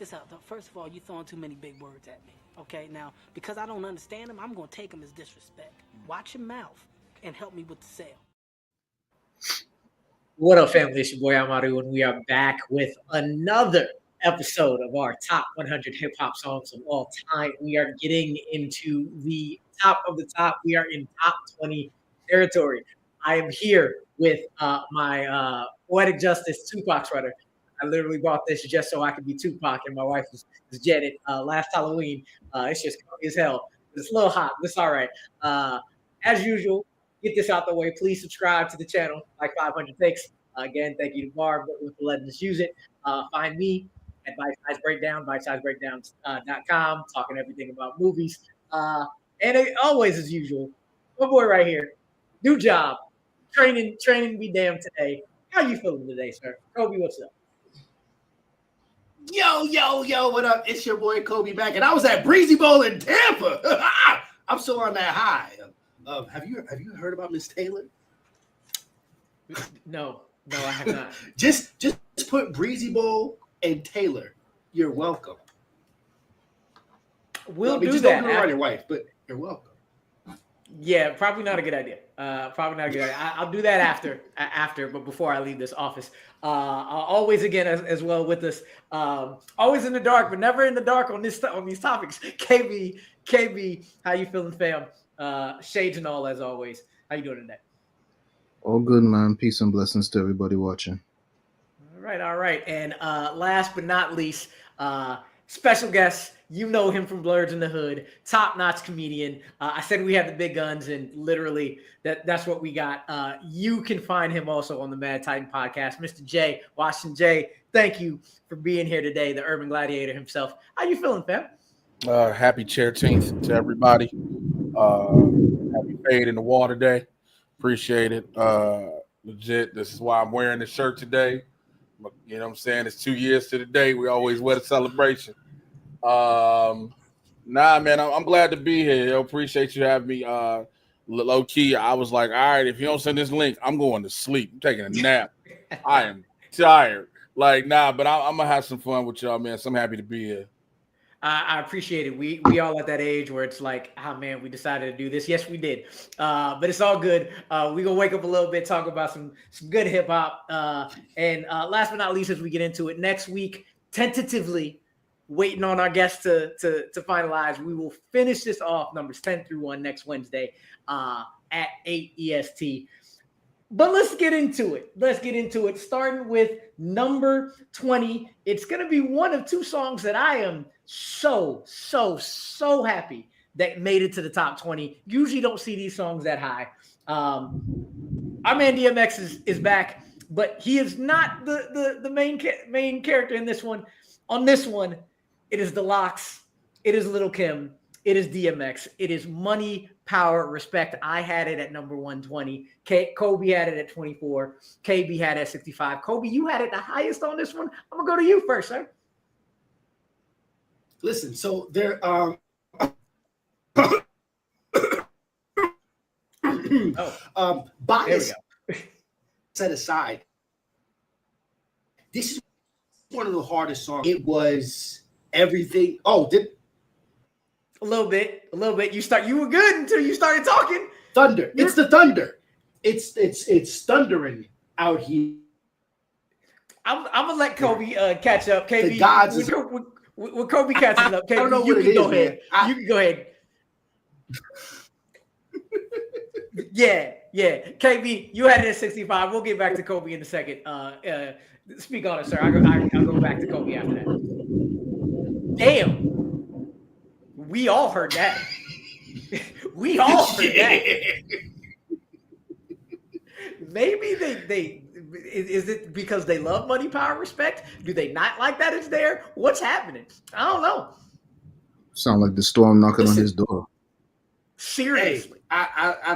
this out. First of all, you're throwing too many big words at me. Okay, now, because I don't understand them, I'm going to take them as disrespect. Watch your mouth and help me with the sale. What up, family? It's your boy Amaru, and we are back with another episode of our top 100 hip-hop songs of all time. We are getting into the top of the top. We are in top 20 territory. I am here with my Poetic Justice Tupac sweater. I literally bought this just so I could be Tupac, and my wife was jetted last Halloween. It's just comfy as hell. It's a little hot, but it's all right. As usual, get this out the way. Please subscribe to the channel, like 500 takes. Again, thank you to Barb for letting us use it. Find me at Bite Size Breakdown, bitesizebreakdown.com, talking everything about movies. And always, as usual, my boy right here, new job, training be damned today. How you feeling today, sir? Kolby, what's up? Yo, what up? It's your boy Kolby Mac, and I was at Breezy Bowl in Tampa. I'm still on that high. Have you heard about Miss Taylor? No, I have not. just put Breezy Bowl and Taylor. You're welcome. We'll do just that. Don't do it around your wife, but you're welcome. Yeah, probably not a good idea. I'll do that after, but before I leave this office. Always again as well with us. Always in the dark, but never in the dark on these topics. KB, how you feeling, fam? Shades and all as always. How you doing today? All good, man. Peace and blessings to everybody watching. All right. And last but not least, special guest. You know him from Blurs in the Hood, top-notch comedian. I said we had the big guns, and literally that's what we got. You can find him also on the Mad Titan podcast. Mr. J, Washington J, thank you for being here today, the urban gladiator himself. How you feeling, fam? Happy Charitine to everybody. Happy Fade in the Water Day. Appreciate it. Legit, this is why I'm wearing this shirt today. You know what I'm saying? It's 2 years to the day. We always wear the celebration. Nah, man, I'm glad to be here. Yo, appreciate you having me. Low key, I was like, all right, if you don't send this link, I'm going to sleep. I'm taking a nap. I am tired. Like, nah, but I'm gonna have some fun with y'all, man. So I'm happy to be here. I appreciate it. We all at that age where it's like, oh man, we decided to do this. Yes, we did. But it's all good. We gonna wake up a little bit, talk about some good hip hop. And last but not least, as we get into it next week, tentatively waiting on our guests to finalize. We will finish this off numbers 10 through 1 next Wednesday at 8 EST. But let's get into it. Starting with number 20. It's going to be one of two songs that I am so happy that made it to the top 20. Usually don't see these songs that high. Our man DMX is back, but he is not the main character in this one. On this one, it is the Lox. It is Lil' Kim. It is DMX. It is Money, Power, Respect. I had it at number 120. Kolby had it at 24. KB had it at 65. Kolby, you had it the highest on this one. I'm going to go to you first, sir. Listen, so there bias set aside. This is one of the hardest songs. It was everything. A little bit. You were good until you started talking. Thunder. It's the thunder. It's thundering out here. I'm gonna let Kolby catch up. KB, the gods when Kolby catches up, KB, I don't know you what can it go is, ahead. man. You can go ahead. Yeah. KB, you had it at 65. We'll get back to Kolby in a second. Speak on it, sir. I'll go back to Kolby after that. Damn. We all heard that. Maybe they is it because they love Money, Power, Respect? Do they not like that it's there? What's happening? I don't know. Sound like the storm knocking on his door. Seriously. Hey, I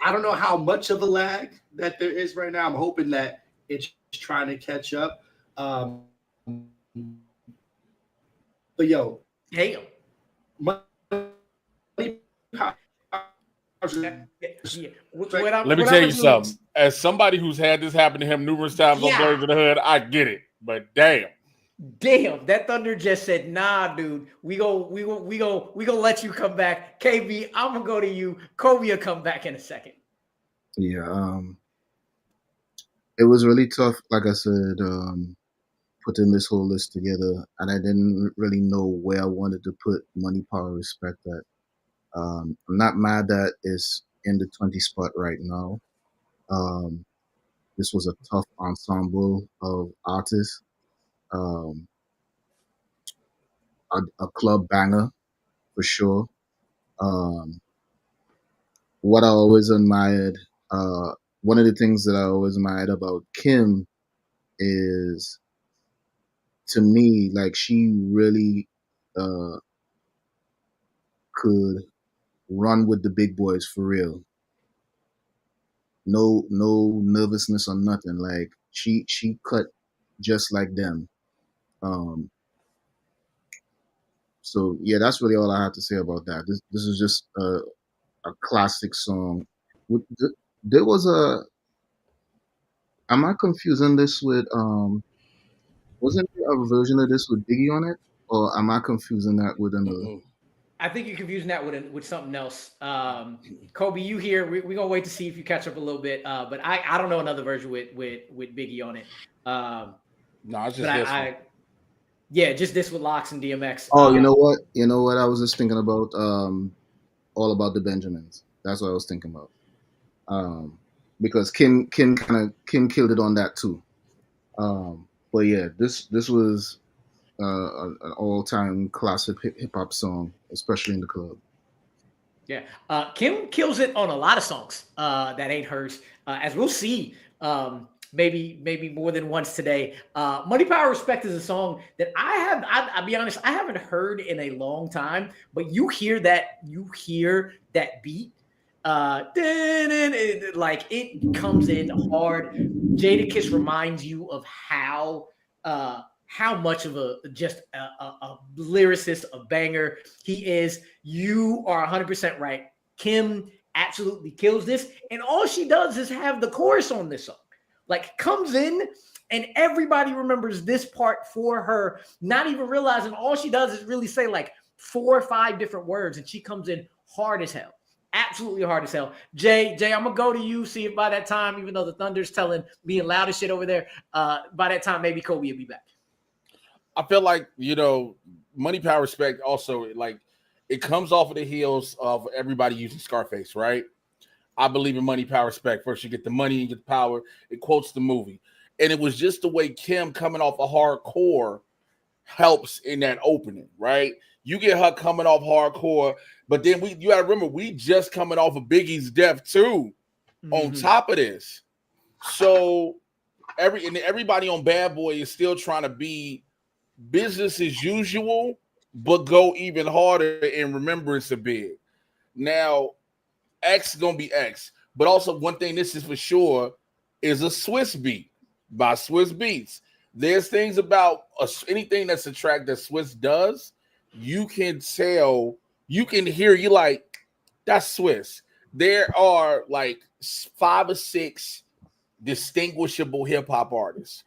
don't know how much of a lag that there is right now. I'm hoping that it's trying to catch up. But yo, damn. Let me tell you something. As somebody who's had this happen to him numerous times on Blurs in the Hood, I get it. But damn. Damn, that Thunder just said, "Nah, dude, we gonna let you come back." KB, I'm gonna go to you. Kobe will come back in a second. Yeah, it was really tough. Like I said, putting this whole list together, and I didn't really know where I wanted to put Money, Power, Respect at. I'm not mad that it's in the 20 spot right now. Um, this was a tough ensemble of artists. Um, a club banger for sure. Um, what I always admired, uh, one of the things that I always admired about Kim is, to me, like she really uh, could run with the big boys for real. No nervousness or nothing. Like she cut just like them. Um, so yeah, that's really all I have to say about that. This is just a classic song. There was a. Am I confusing this with wasn't there a version of this with Biggie on it, or am I confusing that with another? I think you're confusing that with something else. Kobe, you here? We're gonna wait to see if you catch up a little bit. But I don't know another version with Biggie on it. No, it's just but this one. Yeah, just this with Locks and DMX. Oh, you know what? You know what? I was just thinking about All About the Benjamins. That's what I was thinking about. Because Kim killed it on that too. But yeah, this was an all-time classic hip hop song, especially in the club. Yeah, Kim kills it on a lot of songs that ain't hers, as we'll see. Maybe more than once today. Money, Power, Respect is a song that I'll be honest, I haven't heard in a long time. But you hear that beat, like it comes in hard. Jadakiss reminds you of how much of a lyricist, a banger he is. You are 100% right. Kim absolutely kills this, and all she does is have the chorus on this song. Like, comes in and everybody remembers this part for her, not even realizing all she does is really say like 4 or 5 different words, and she comes in hard as hell. Absolutely hard as hell. Jay, I'm gonna go to you. See if by that time, even though the Thunder's being loud as shit over there, by that time maybe Kobe will be back. I feel like, Money, Power, Respect also, like, it comes off of the heels of everybody using Scarface, right? I believe in money, power, respect. First you get the money, you get the power. It quotes the movie. And it was just the way Kim coming off of hardcore helps in that opening, right? You get her coming off hardcore, but then you got to remember, we just coming off of Biggie's death too, on top of this. So everybody on Bad Boy is still trying to be business as usual, but go even harder in remembrance of Big. Now, X is gonna be X, but also one thing this is for sure is a Swiss beat by Swiss Beats. There's things about anything that's a track that Swiss does, you can tell, you can hear, you like, that's Swiss. There are like 5 or 6 distinguishable hip hop artists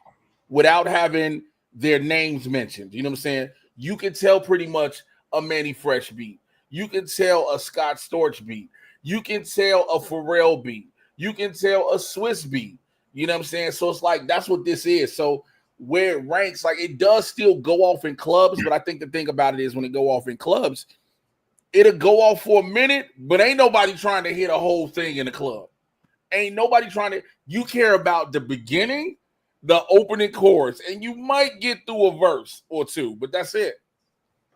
without having their names mentioned. You know what I'm saying? You can tell pretty much a Manny Fresh beat. You can tell a Scott Storch beat. You can tell a Pharrell beat. You can tell a Swiss beat. You know what I'm saying? So it's like, that's what this is. So where it ranks, like, it does still go off in clubs, but I think the thing about it is when it go off in clubs, it'll go off for a minute, but ain't nobody trying to hit a whole thing in the club. Ain't nobody trying to, you care about the beginning, the opening chorus, and you might get through a verse or two, but that's it.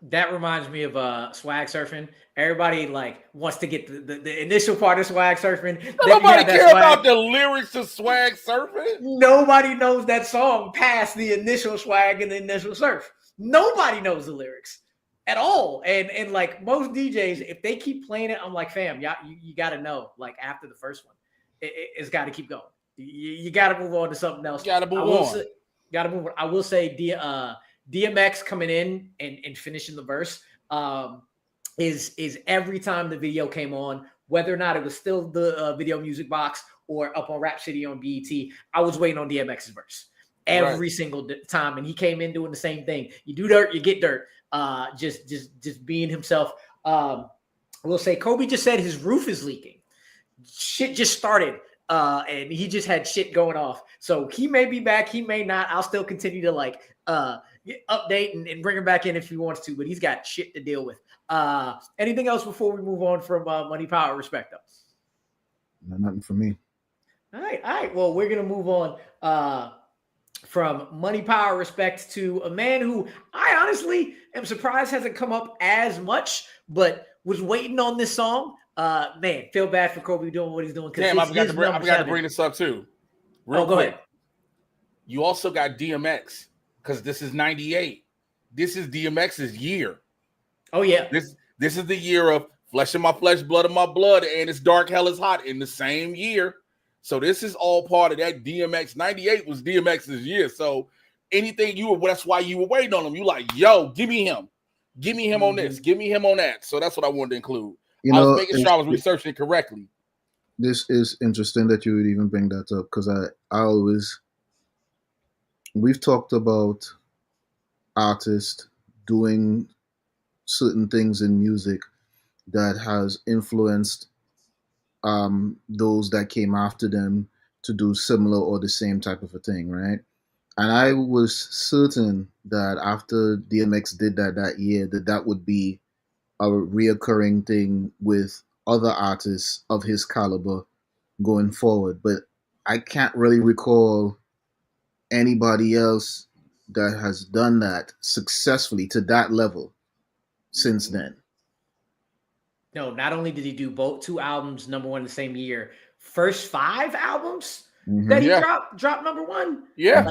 That reminds me of Swag Surfing. Everybody like wants to get the initial part of Swag Surfing. Nobody care about the lyrics to Swag Surfing. Nobody knows that song past the initial swag and the initial surf. Nobody knows the lyrics at all. And like most DJs, if they keep playing it, I'm like, fam, you got to know. Like after the first one, it's got to keep going. You got to move on to something else. Got to move on. Got to move on. I will say DMX coming in and finishing the verse is every time the video came on, whether or not it was still the video music box or up on Rap City on BET, I was waiting on DMX's verse. every single time, and he came in doing the same thing. You do dirt, you get dirt. Just being himself. I will say, Kolby just said his roof is leaking. Shit just started, and he just had shit going off. So he may be back, he may not. I'll still continue to update and bring him back in if he wants to, but he's got shit to deal with. Anything else before we move on from Money, Power, Respect, though? Nothing for me. All right. Well, we're gonna move on from Money, Power, Respect to a man who I honestly am surprised hasn't come up as much, but was waiting on this song. Man, feel bad for Kolby doing what he's doing. Damn, I forgot to bring this up too. Real go quick. ahead. You also got DMX because this is 98. This is DMX's year. Oh yeah. This is the year of Flesh of My Flesh, Blood of My Blood, and It's Dark, Hell is Hot in the same year. So this is all part of that. DMX 98 was DMX's year. So anything that's why you were waiting on him. You like, yo, give me him on this, give me him on that. So that's what I wanted to include. I was making sure I was researching it correctly. This is interesting that you would even bring that up because we've talked about artists doing certain things in music that has influenced those that came after them to do similar or the same type of a thing, right? And I was certain that after DMX did that year, that would be a reoccurring thing with other artists of his caliber going forward. But I can't really recall anybody else that has done that successfully to that level since then. No, not only did he do both 2 albums number 1 the same year, first 5 albums that he dropped number 1. Yeah.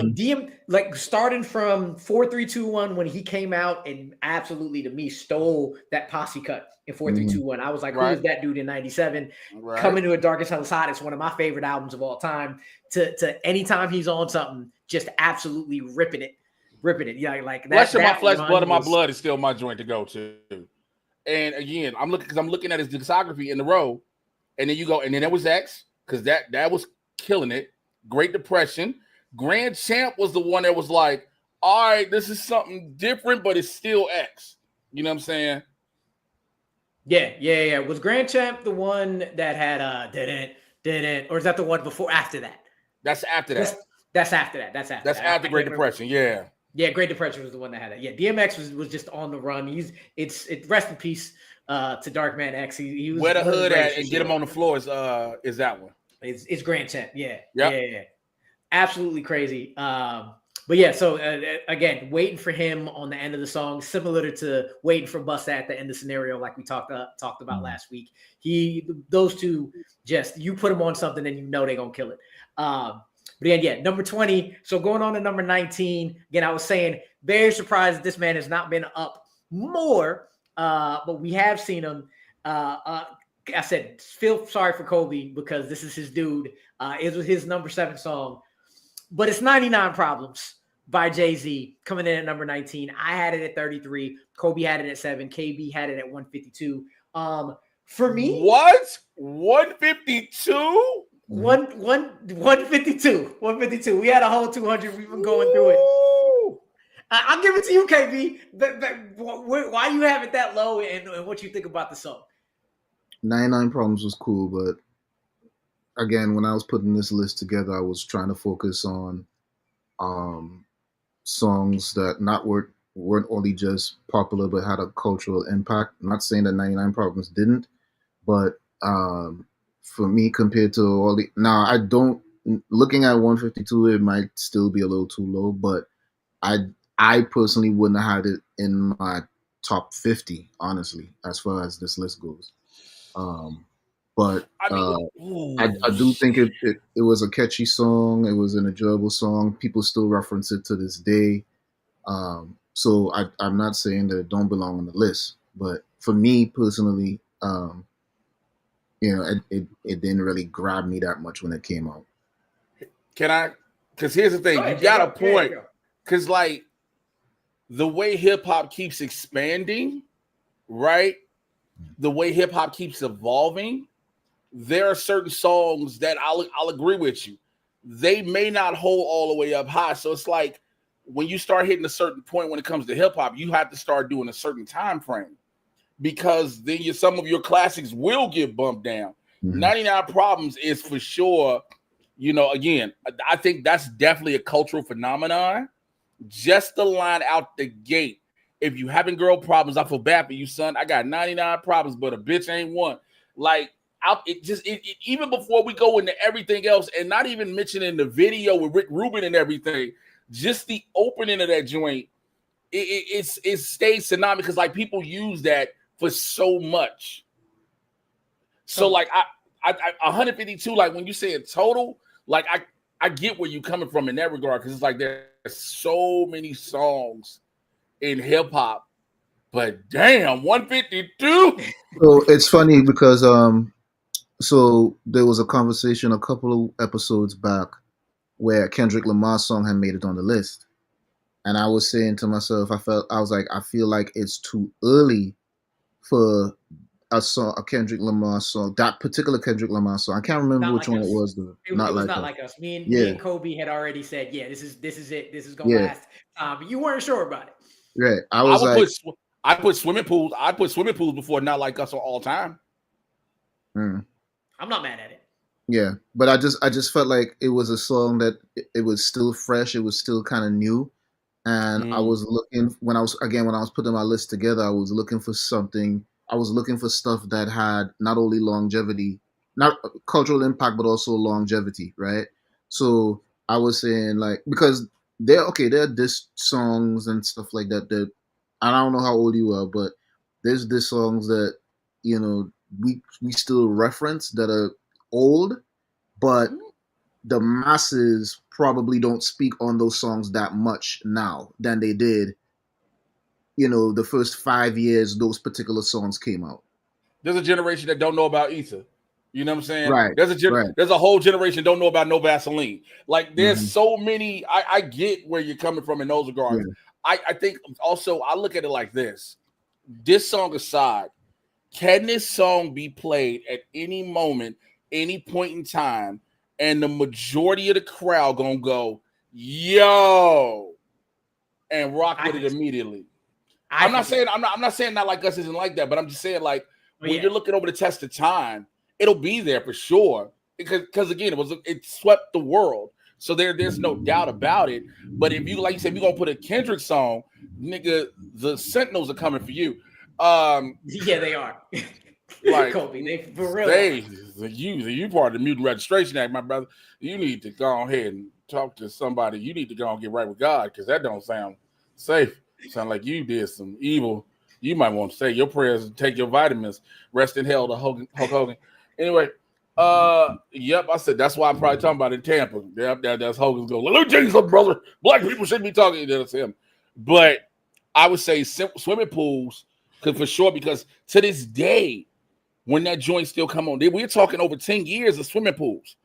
Like starting from 4321 when he came out and absolutely to me stole that posse cut in 4321. I was like, who is that dude in 97? Coming to a Darkest Hell is Hot. It's one of my favorite albums of all time. To anytime he's on something, just absolutely ripping it. Yeah, like that. Flesh of My Flesh, Blood of My Blood is still my joint to go to. And again, I'm looking at his discography in the row, and then you go, and then there was X, because that was killing it. Great Depression. Grand Champ was the one that was like, all right, this is something different, but it's still X. You know what I'm saying? Yeah. Was Grand Champ the one that had didn't, or is that the one after that? That's after that. That's after that. That's after Great Depression. Yeah. Yeah, Great Depression was the one that had that. Yeah, DMX was just on the run. It's rest in peace to Darkman X. He was Where the Hood at and Get Him on the Floor is that one. It's Grand Champ. Yeah. Absolutely crazy. But yeah, so again, waiting for him on the end of the song, similar to waiting for Busta at the end of Scenario, like we talked about last week. Those two, just you put them on something and you know they're gonna kill it. But again, number 20. So going on to number 19. Again, I was saying, very surprised that this man has not been up more. But we have seen him. I said, feel sorry for Kolby because this is his dude. It was his number 7 song. But it's 99 Problems by Jay-Z coming in at number 19. I had it at 33. Kolby had it at 7. KB had it at 152. For me, what? 152? 152. 152. We had a whole 200. We've been going through it. I'll give it to you, KB. Why you have it that low and what you think about the song? 99 Problems was cool, but again, when I was putting this list together, I was trying to focus on songs that weren't only just popular but had a cultural impact. I'm not saying that 99 Problems didn't, but for me, compared to all the I don't. Looking at 152, it might still be a little too low, but I personally wouldn't have had it in my top 50, honestly, as far as this list goes. But I do think it was a catchy song. It was an enjoyable song. People still reference it to this day. So I'm not saying that it don't belong on the list, but for me personally, it didn't really grab me that much when it came out. Can I? Because here's the thing, you got a point. Because like the way hip hop keeps expanding, right? The way hip hop keeps evolving, there are certain songs that I'll agree with you. they may not hold all the way up high. So it's like when you start hitting a certain point when it comes to hip hop, you have to start doing a certain time frame, because then some of your classics will get bumped down. 99 Problems is for sure, again, I think that's definitely a cultural phenomenon. Just the line out the gate. If you having girl problems, I feel bad for you, son. I got 99 problems, but a bitch ain't one. Like, even before we go into everything else, and not even mentioning the video with Rick Rubin and everything, just the opening of that joint, it stays synonymous, because like people use that for so much. So like I 152, like when you say it total, like I get where you're coming from in that regard, because it's like there's so many songs in hip hop, but damn, 152. So it's funny because so there was a conversation a couple of episodes back where Kendrick Lamar's song had made it on the list, and I was saying to myself, I feel like it's too early for a Kendrick Lamar song, that particular Kendrick Lamar song. I can't remember which one it was though. It was not like us. Me and Kobe had already said, yeah, this is it. This is gonna last. You weren't sure about it. Right. I put swimming pools. I put swimming pools before Not Like Us all time. I'm not mad at it. Yeah, but I just felt like it was a song that it was still fresh. It was still kind of new, and I was looking when I was putting my list together. I was looking for something. I was looking for stuff that had not only longevity, not cultural impact, but also longevity, right? So I was saying, like, because there are diss songs and stuff like that that I don't know how old you are, but there's diss songs that we still reference that are old, but the masses probably don't speak on those songs that much now than they did the first 5 years those particular songs came out. There's a generation that don't know about Ether. You know what I'm saying? Right. There's a whole generation don't know about No Vaseline. Like, there's so many. I get where you're coming from in those regards. Yeah. I think also I look at it like this. This song aside, can this song be played at any moment, any point in time, and the majority of the crowd gonna go, yo, and rock with it immediately? I'm not saying Not Like Us isn't like that, but I'm just saying, like, when you're looking over the test of time, it'll be there for sure. Because again, it swept the world. So there's no doubt about it. But if you, like you said, you're gonna put a Kendrick song, nigga, the Sentinels are coming for you. Yeah, they are. Like, Kolby, they for real. You part of the Mutant Registration Act, my brother. You need to go ahead and talk to somebody. You need to go and get right with God, because that don't sound safe. Sound like you did some evil. You might want to say your prayers and take your vitamins. Rest in hell to Hulk Hogan. Anyway, yep, I said that's why I'm probably talking about in Tampa. Yep, that's Hogan's go. Let me tell you something, brother. Black people shouldn't be talking. That's him. But I would say swimming pools, for sure, because to this day, when that joint still come on, we're talking over 10 years of swimming pools.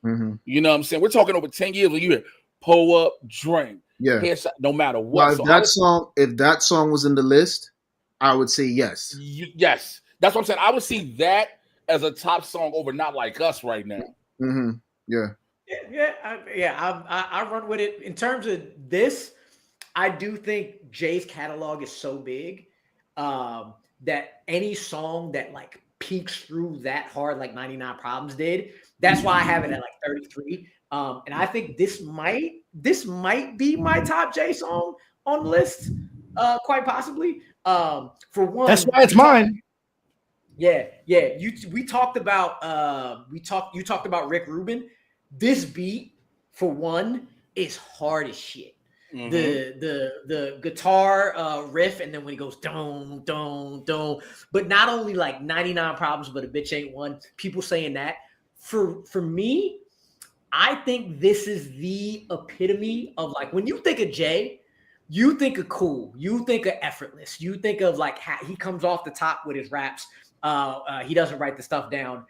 You know what I'm saying? We're talking over 10 years when you hear pull up, drink. Yeah. Headshot, no matter what. Well, if that song was in the list, I would say yes. Yes. That's what I'm saying. I would see that as a top song over Not Like Us right now. Yeah. I run with it. In terms of this, I do think Jay's catalog is so big that any song that like peaks through that hard like 99 Problems did, that's why I have it at like 33. And I think this might be my top J song on the list, quite possibly. For one, that's why it's mine. Yeah. We talked about you talked about Rick Rubin. This beat, for one, is hard as shit. The guitar riff, and then when he goes don don don, but not only like 99 Problems, but a bitch ain't one. People saying that. For me, I think this is the epitome of like when you think of Jay, you think of cool, you think of effortless, you think of like how he comes off the top with his raps. He doesn't write the stuff down.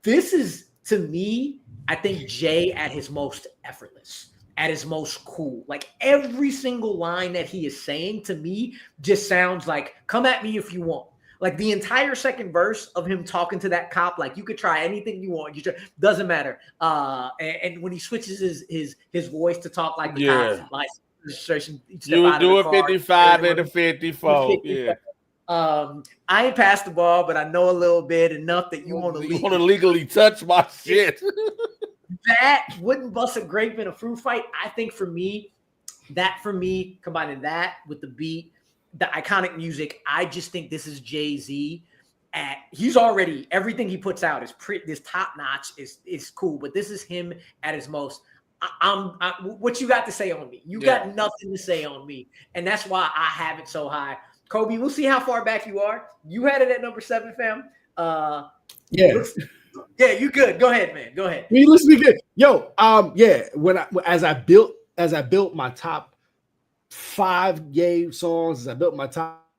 This is, to me, I think Jay at his most effortless, at his most cool. Like every single line that he is saying to me just sounds like, come at me if you want. Like the entire second verse of him talking to that cop, like you could try anything you want, doesn't matter. And when he switches his voice to talk like the cops, like registration, you would do a 55 and a 54. Yeah. I ain't passed the ball, but I know a little bit enough that you want to legally touch my shit. That wouldn't bust a grape in a fruit fight. I think for me, combining that with the beat, the iconic music, I just think this is Jay-Z. He's already, everything he puts out is this top notch, is cool, but this is him at his most. What you got to say on me? You got nothing to say on me, and that's why I have it so high. Kolby, we'll see how far back you are. You had it at number 7, fam. Yeah, you good. Go ahead, man. Go ahead. Let's be good. Yo, as I built my top 5 Ye songs, as I built my top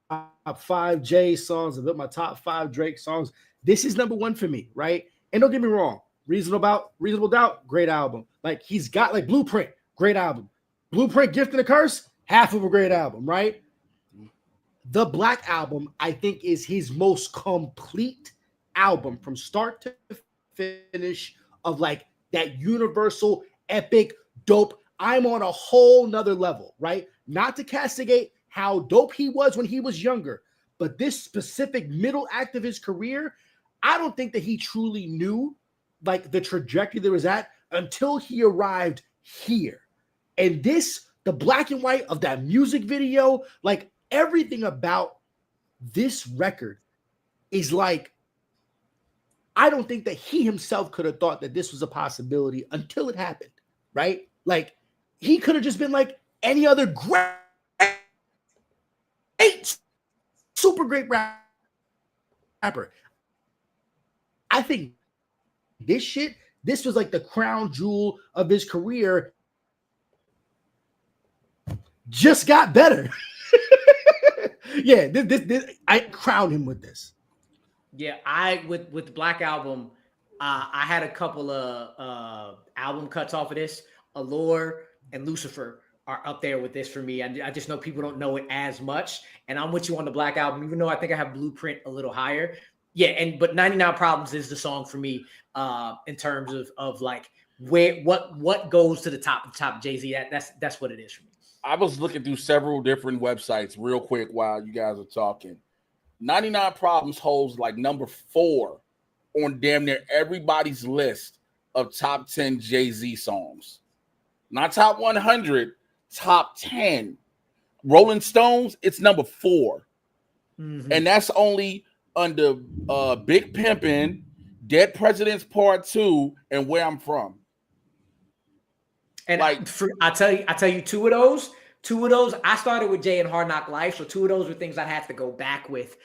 5 Jay songs, I built my top 5 Drake songs. This is number 1 for me, right? And don't get me wrong, Reasonable Doubt, great album. Like he's got like Blueprint, great album. Blueprint, Gift and a Curse, half of a great album, right? The Black Album, I think, is his most complete album from start to finish of like that universal, epic, dope. I'm on a whole nother level, right? Not to castigate how dope he was when he was younger, but this specific middle act of his career, I don't think that he truly knew like the trajectory there was at until he arrived here. And this, the black and white of that music video, like everything about this record is like, I don't think that he himself could have thought that this was a possibility until it happened, right? Like he could have just been like any other great, super great rapper. I think this was like the crown jewel of his career. Just got better. Yeah, this I crowned him with this. Yeah, with the Black Album, I had a couple of album cuts off of this. Allure and Lucifer are up there with this for me. I just know people don't know it as much, and I'm with you on the Black Album, even though I think I have Blueprint a little higher. Yeah, but 99 Problems is the song for me in terms of like what goes to the top of Jay-Z. That's what it is for me. I was looking through several different websites real quick while you guys are talking. 99 Problems holds like number 4 on damn near everybody's list of top 10 Jay-Z songs. Not top 100, top 10. Rolling Stones, it's number 4. Mm-hmm. And that's only under Big Pimpin', Dead Presidents Part 2, and Where I'm From. And like I tell you, two of those, I started with Jay and Hard Knock Life, so 2 of those were things I'd have to go back with.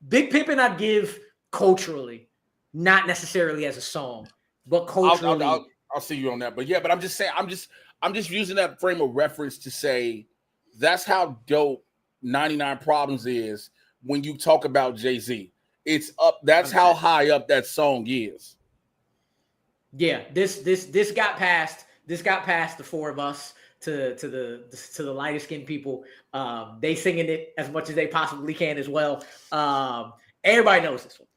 Big Pimpin' I'd give culturally, not necessarily as a song, but culturally. I'll see you on that. But yeah, but I'm just saying, I'm just using that frame of reference to say that's how dope 99 Problems is when you talk about Jay-Z. It's up. That's how high up that song is. Yeah, this got past the 4 of us to the lighter skinned people. They singing it as much as they possibly can as well. Everybody knows this one.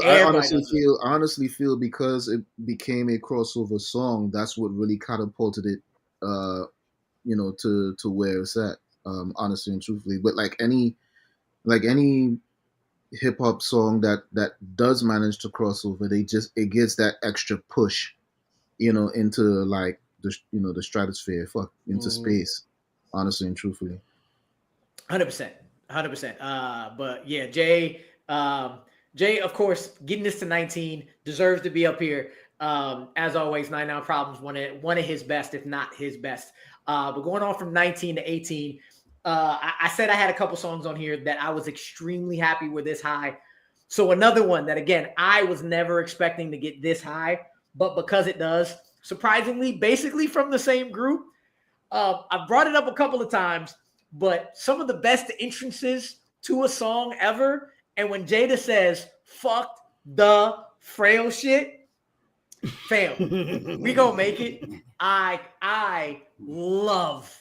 I honestly feel because it became a crossover song, that's what really catapulted it, to where it's at. Honestly and truthfully, but like any hip hop song that does manage to cross over, it gets that extra push, into like the stratosphere, into space. Honestly and truthfully, 100%. But yeah, Jay, of course, getting this to 19 deserves to be up here. As always, 99 Problems, one of his best, if not his best. But going on from 19 to 18. I said I had a couple songs on here that I was extremely happy were this high. So another one that, again, I was never expecting to get this high, but because it does, surprisingly, basically from the same group. I've brought it up a couple of times, but some of the best entrances to a song ever. And when Jada says, "Fuck the frail shit," fam, we gonna make it. I love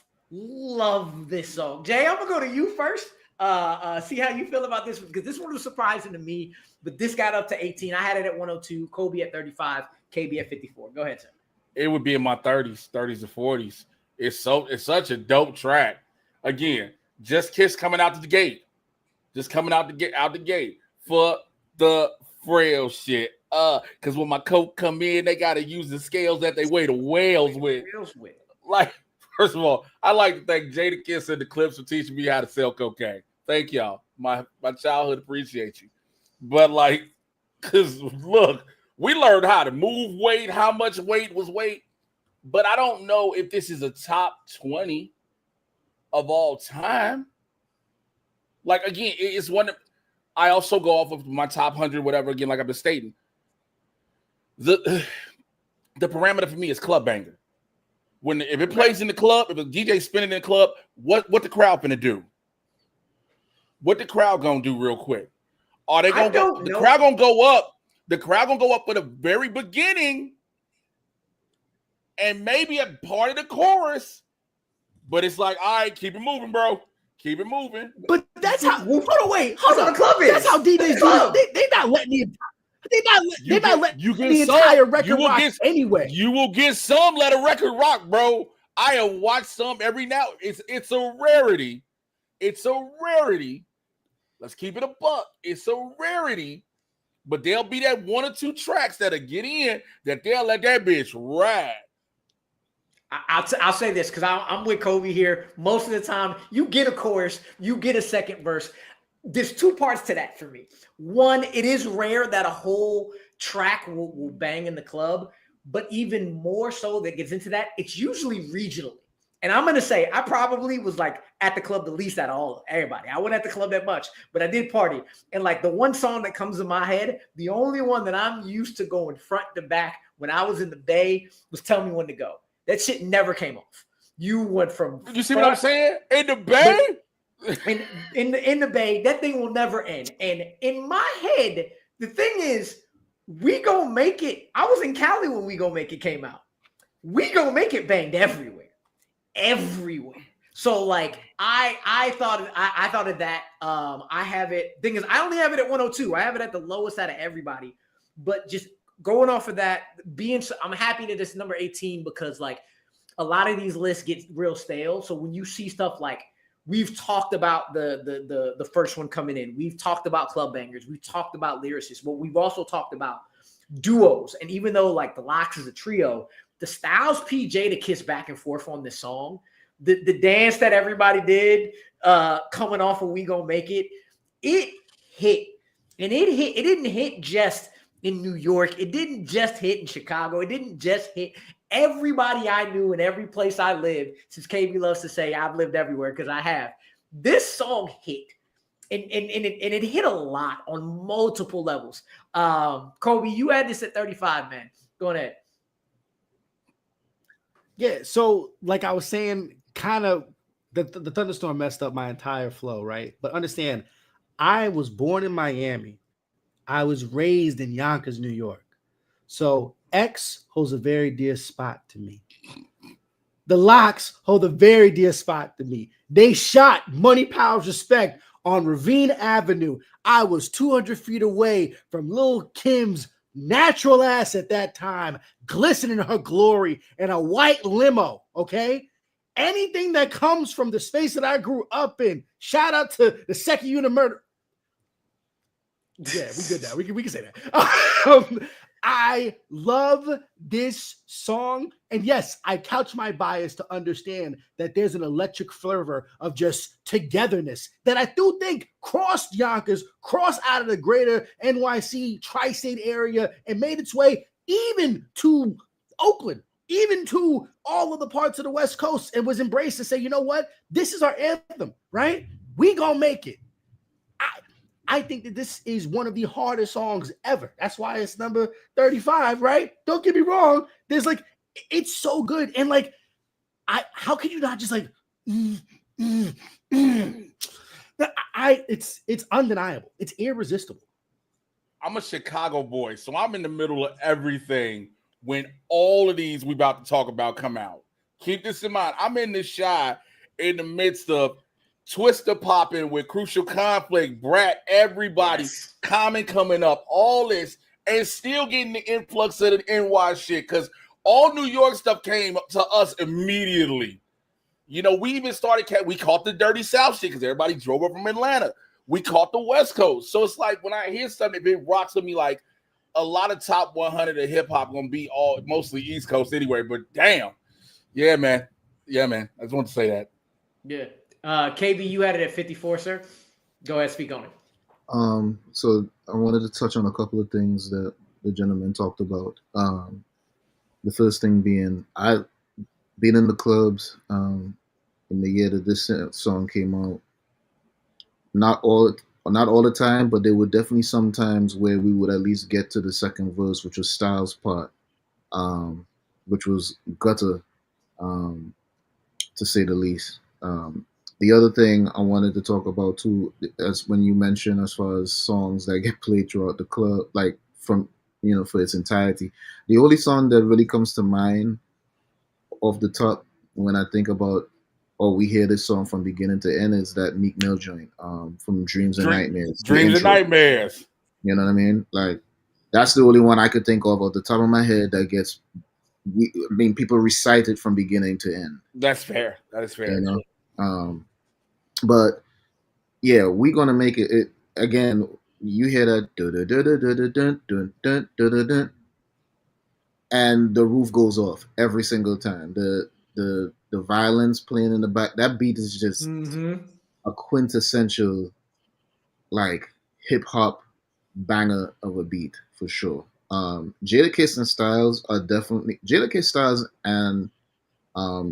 this song. Jay, I'm gonna go to you first. See how you feel about this one, because this one was surprising to me, but this got up to 18. I had it at 102, Kolby at 35, KB at 54. Go ahead, sir. It would be in my 30s to 40s. It's such a dope track. Again, Just Kiss coming out the gate. Just coming out the gate for the frail shit. Because when my coat come in, they gotta use the scales that they weigh the whales with. Like, first of all, I like to thank Jadakiss and the Clips for teaching me how to sell cocaine. Thank y'all. My childhood appreciates you. But like, because look, we learned how to move weight, how much weight was weight. But I don't know if this is a top 20 of all time. Like, again, it's one of, I also go off of my top 100, whatever, again, like I've been stating. The parameter for me is club banger. If it plays in the club, if the DJ's spinning in the club, what the crowd gonna do? What the crowd gonna do real quick? Are they gonna go? The crowd gonna go up. The crowd gonna go up for the very beginning, and maybe a part of the chorus. But it's like, all right, keep it moving, bro. Keep it moving. But that's how. Hold on, wait. Hold on. The club is. That's how DJs do it. They not letting the. They're not letting the entire record rock anyway. You will get some let a record rock, bro. I have watched some every now. It's a rarity. It's a rarity. Let's keep it a buck. It's a rarity. But there'll be that one or two tracks that'll get in that they'll let that bitch ride. I'll say this because I'm with Kolby here. Most of the time, you get a chorus, you get a second verse. There's two parts to that for me. One, it is rare that a whole track will bang in the club, but even more so that gets into that, it's usually regionally. And I'm going to say I probably was like at the club the least out of everybody. I wasn't at the club that much, but I did party. And like the one song that comes to my head, the only one that I'm used to going front to back when I was in the Bay was Tell Me When to Go. That shit never came off. You went from you see what I'm saying? In the Bay? In the Bay, that thing will never end. And in my head, the thing is, We Gon' Make It. I was in Cali when We Gon' Make It came out. We Gon' Make It banged everywhere. So like I thought of that. I have it. Thing is, I only have it at 102. I have it at the lowest out of everybody. But just going off of that, I'm happy that it's number 18 because like a lot of these lists get real stale. So when you see stuff like we've talked about the first one coming in, we've talked about club bangers, we've talked about lyricists, but we've also talked about duos. And even though like the Lox is a trio, the Styles P Jadakiss back and forth on this song, the dance that everybody did coming off of We Gon' Make It, it hit. And it didn't hit just in New York. It didn't just hit in Chicago. It didn't just hit everybody I knew in every place I lived, since KB loves to say I've lived everywhere, because I have. This song hit. And it hit a lot on multiple levels. Kolby, you had this at 35, man. Go ahead. Yeah, so like I was saying, kind of the thunderstorm messed up my entire flow, right? But understand, I was born in Miami. I was raised in Yonkers, New York. So X holds a very dear spot to me. The Lox hold a very dear spot to me. They shot Money, Power, Respect on Ravine Avenue. I was 200 feet away from Lil' Kim's natural ass at that time, glistening in her glory in a white limo, okay? Anything that comes from the space that I grew up in, shout out to the second unit murder. Yeah, we good now. We can say that. I love this song. And yes, I couch my bias to understand that there's an electric fervor of just togetherness that I do think crossed Yonkers, crossed out of the greater NYC tri-state area and made its way even to Oakland, even to all of the parts of the West Coast, and was embraced to say, you know what? This is our anthem, right? We gonna make it. I think that this is one of the hardest songs ever. That's why it's number 35, right? Don't get me wrong. There's like, it's so good. And like, how can you not just like, it's undeniable. It's irresistible. I'm a Chicago boy, so I'm in the middle of everything when all of these we about to talk about come out. Keep this in mind. I'm in this shot in the midst of Twister popping with Crucial Conflict, Brat, everybody, Common coming up, all this, and still getting the influx of the NY shit, because all New York stuff came to us immediately. You know, we even we caught the Dirty South shit because everybody drove up from Atlanta. We caught the West Coast. So it's like when I hear something, it rocks with me like a lot of top 100 of hip hop gonna be all mostly East Coast anyway. But damn, yeah, man. I just want to say that. Yeah. KB, you had it at 54, sir. Go ahead, speak on it. So I wanted to touch on a couple of things that the gentleman talked about. The first thing being, I being in the clubs in the year that this song came out. Not all the time, but there were definitely some times where we would at least get to the second verse, which was Styles' part, which was gutter, to say the least. The other thing I wanted to talk about too, as when you mentioned as far as songs that get played throughout the club, like from for its entirety, the only song that really comes to mind off the top when I think about we hear this song from beginning to end is that Meek Mill joint from Dreams and Nightmares. Dreams and Nightmares. You know what I mean? Like that's the only one I could think of the top of my head that gets. People recite it from beginning to end. That's fair. That is fair. You know, but yeah, we're gonna make it again. You hear that, and the roof goes off every single time. The violins playing in the back. That beat is just a quintessential like hip hop banger of a beat for sure. Jadakiss and Styles are definitely Jadakiss Styles and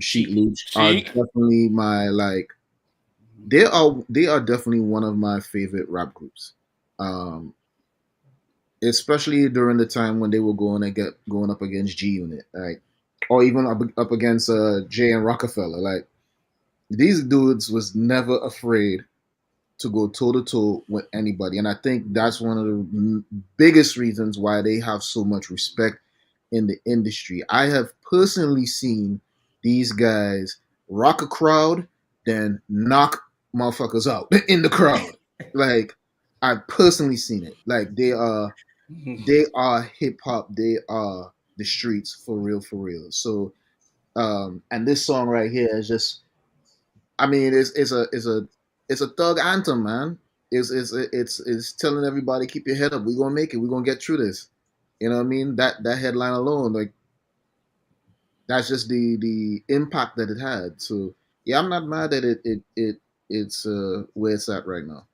Sheek Louch are definitely my like. They are definitely one of my favorite rap groups. Especially during the time when they were going up against G Unit, like, or even up against Jay and Rockefeller. Like, these dudes was never afraid to go toe to toe with anybody, and I think that's one of the biggest reasons why they have so much respect in the industry. I have personally seen these guys rock a crowd, then knock motherfuckers out in the crowd. Like, I've personally seen it. Like, they are hip hop. They are the streets for real. So, and this song right here is just, I mean, it's a thug anthem, man. It's telling everybody, keep your head up. We're gonna make it. We're gonna get through this. You know what I mean? That headline alone, like, that's just the impact that it had. So yeah, I'm not mad that it's where it's at right now.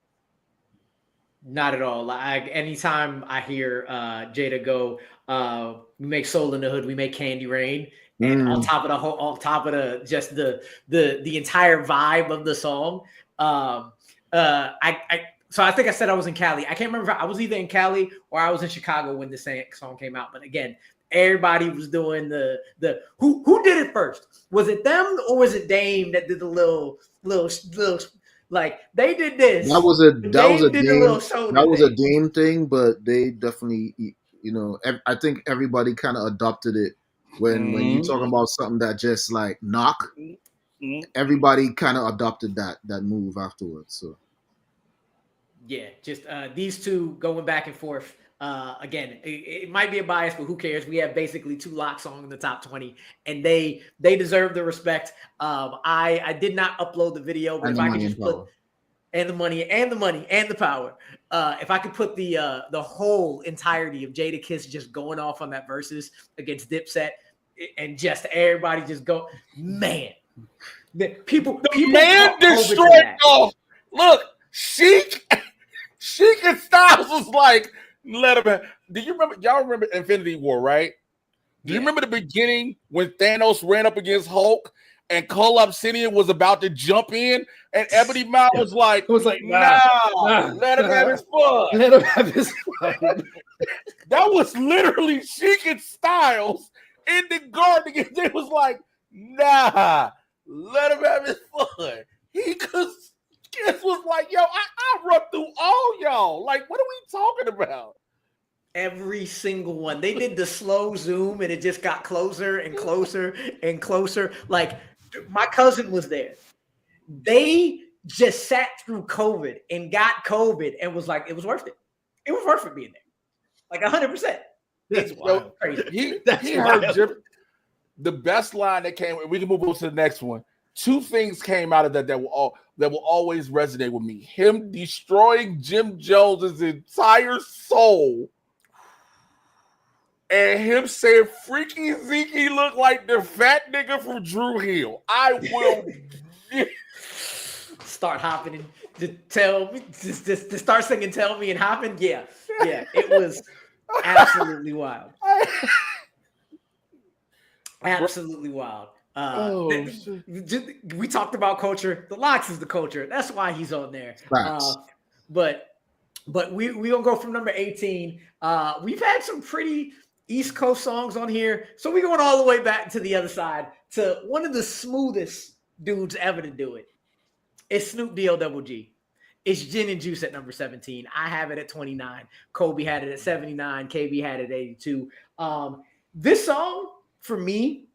Not at all. Like anytime I hear Jada go, we make Soul in the Hood, we make Candy Rain, and on top of the entire vibe of the song. So I think I said I was in Cali. I can't remember if I was either in Cali or I was in Chicago when this song came out. But again, everybody was doing the who did it first? Was it them or was it Dame that did the little like they did this? That was a Dame thing, but they definitely, I think everybody kind of adopted it when you talking about something that just like knock. Everybody kind of adopted that move afterwards. So yeah, just these two going back and forth. Again, it might be a bias, but who cares? We have basically two lock songs in the top 20, and they deserve the respect. I did not upload the video, but if I could just put the money and the power, if I could put the whole entirety of Jadakiss just going off on that versus against Dipset, and just everybody just go, man. People man destroyed off. Look, Sheek and Styles was like, let him have. Do you remember? Y'all remember Infinity War, right? Do you remember the beginning when Thanos ran up against Hulk and Cole Obsidian was about to jump in, and Ebony Maw was like, nah, let him have his fun. Let him have his fun. That was literally Sheek and Styles in the garden. They was like, nah, let him have his fun. Kiss was like, yo, I run through all y'all. Like, what are we talking about? Every single one. They did the slow zoom and it just got closer and closer and closer. Like, my cousin was there. They just sat through COVID and got COVID and was like, it was worth it. It was worth it being there. Like 100%. That's wild. Crazy. He heard the best line that came. We can move on to the next one. Two things came out of that will always resonate with me. Him destroying Jim Jones's entire soul, and him saying Freaky Zeke looked like the fat nigga from Drew Hill. I will start hopping and to tell me to start singing "Tell Me" and hopping. Yeah, it was absolutely wild. Absolutely wild. We talked about culture. The Locks is the culture. That's why he's on there. But we gonna go from number 18. We've had some pretty East Coast songs on here, so we're going all the way back to the other side to one of the smoothest dudes ever to do it. It's Snoop D-O-double-G. It's Gin and Juice at number 17. I have it at 29. Kolby had it at 79. KB had it at 82. This song for me.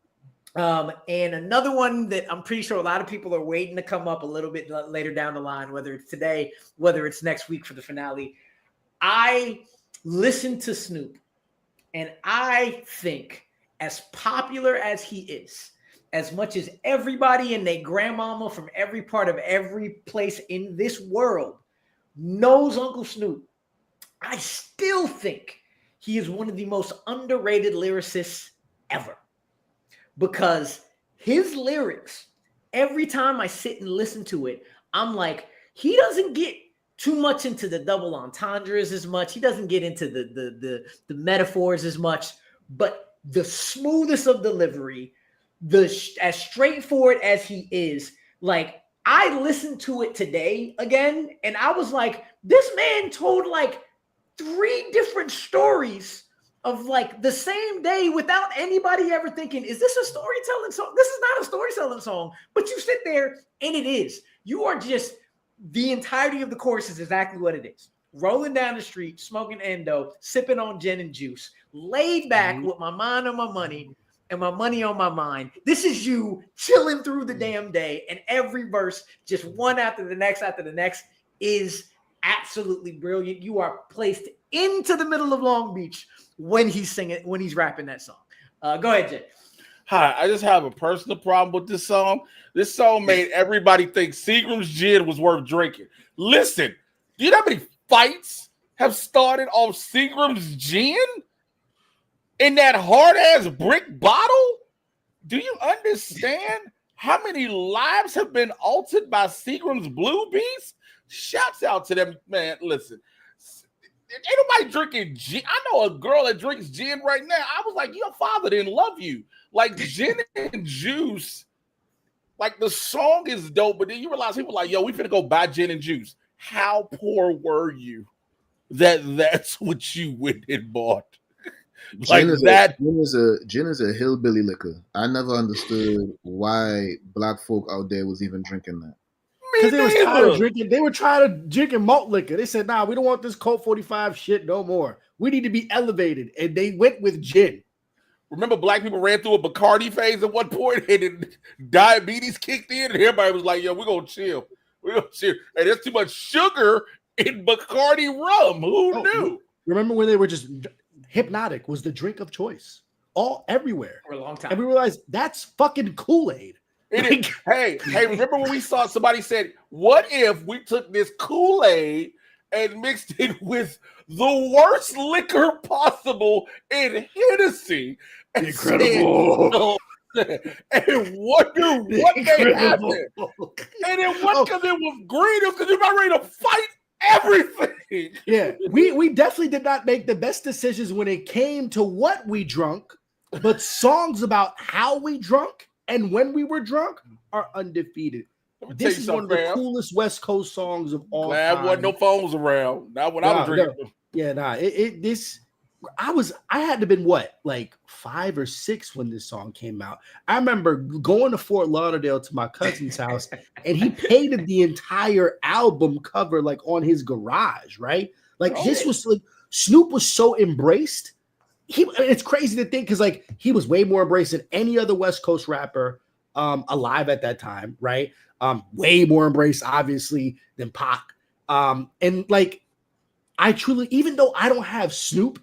And another one that I'm pretty sure a lot of people are waiting to come up a little bit later down the line, whether it's today, whether it's next week for the finale. I listened to Snoop, and I think as popular as he is, as much as everybody and their grandmama from every part of every place in this world knows Uncle Snoop, I still think he is one of the most underrated lyricists ever. Because his lyrics, every time I sit and listen to it, I'm like, he doesn't get too much into the double entendres as much. He doesn't get into the metaphors as much. But the smoothest of delivery, as straightforward as he is, like I listened to it today again, and I was like, this man told like 3 different stories of like the same day without anybody ever thinking, is this a storytelling song? This is not a storytelling song, but you sit there and it is. You are just, the entirety of the chorus is exactly what it is. Rolling down the street, smoking endo, sipping on gin and juice, laid back with my mind on my money and my money on my mind. This is you chilling through the damn day, and every verse, just one after the next is absolutely brilliant. You are placed into the middle of Long Beach when he's singing, when he's rapping that song. Go ahead, Jay. Hi, I just have a personal problem with this song. This song made everybody think Seagram's gin was worth drinking. Listen, do you know how many fights have started off Seagram's gin in that hard-ass brick bottle? Do you understand how many lives have been altered by Seagram's Blue Beast? Shouts out to them, man. Listen, ain't nobody drinking gin. I know a girl that drinks gin right now. I was like, your father didn't love you. Like Gin and Juice, like the song is dope, but then you realize people like, yo, we finna go buy Gin and Juice. How poor were you that's what you went and bought? Like Gin is a hillbilly liquor. I never understood why black folk out there was even drinking that. Because they was tired of drinking. They were tired of drinking malt liquor. They said, nah, we don't want this Colt 45 shit no more. We need to be elevated. And they went with gin. Remember, black people ran through a Bacardi phase at one point, and then diabetes kicked in, and everybody was like, yo, we're going to chill. We're going to chill. And there's too much sugar in Bacardi rum. Who knew? Remember when they were just Hypnotic was the drink of choice everywhere for a long time. And we realized that's fucking Kool-Aid. Hey, remember when we saw somebody said, what if we took this Kool-Aid and mixed it with the worst liquor possible in Hennessy? Incredible. And wonder what they happened. And it wasn't because it was green, it was because you were ready to fight everything. Yeah, we definitely did not make the best decisions when it came to what we drunk, but songs about how we drunk and when we were drunk are undefeated. This is one of the coolest West Coast songs of all time. Glad wasn't no phones around. Not when I was drinking. I had to have been like 5 or 6 when this song came out. I remember going to Fort Lauderdale to my cousin's house, and he painted the entire album cover like on his garage, right? Like this was like Snoop was so embraced. It's crazy to think because like he was way more embraced than any other West Coast rapper alive at that time, right? way more embraced, obviously, than Pac. And like, I truly, even though I don't have Snoop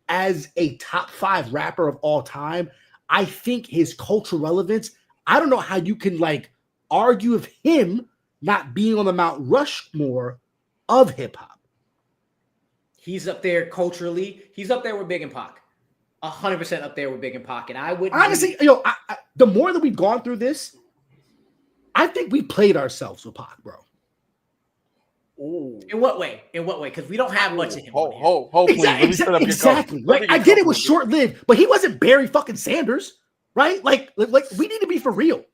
as a top 5 rapper of all time, I think his cultural relevance, I don't know how you can like argue of him not being on the Mount Rushmore of hip hop. He's up there culturally. He's up there with Big and Pac. 100% up there with Big and Pac. And I would honestly, the more that we've gone through this, I think we played ourselves with Pac, bro. Ooh. In what way? In what way? Because we don't have much of him. Exactly. Right? I get it was short lived, but he wasn't Barry fucking Sanders, right? Like we need to be for real.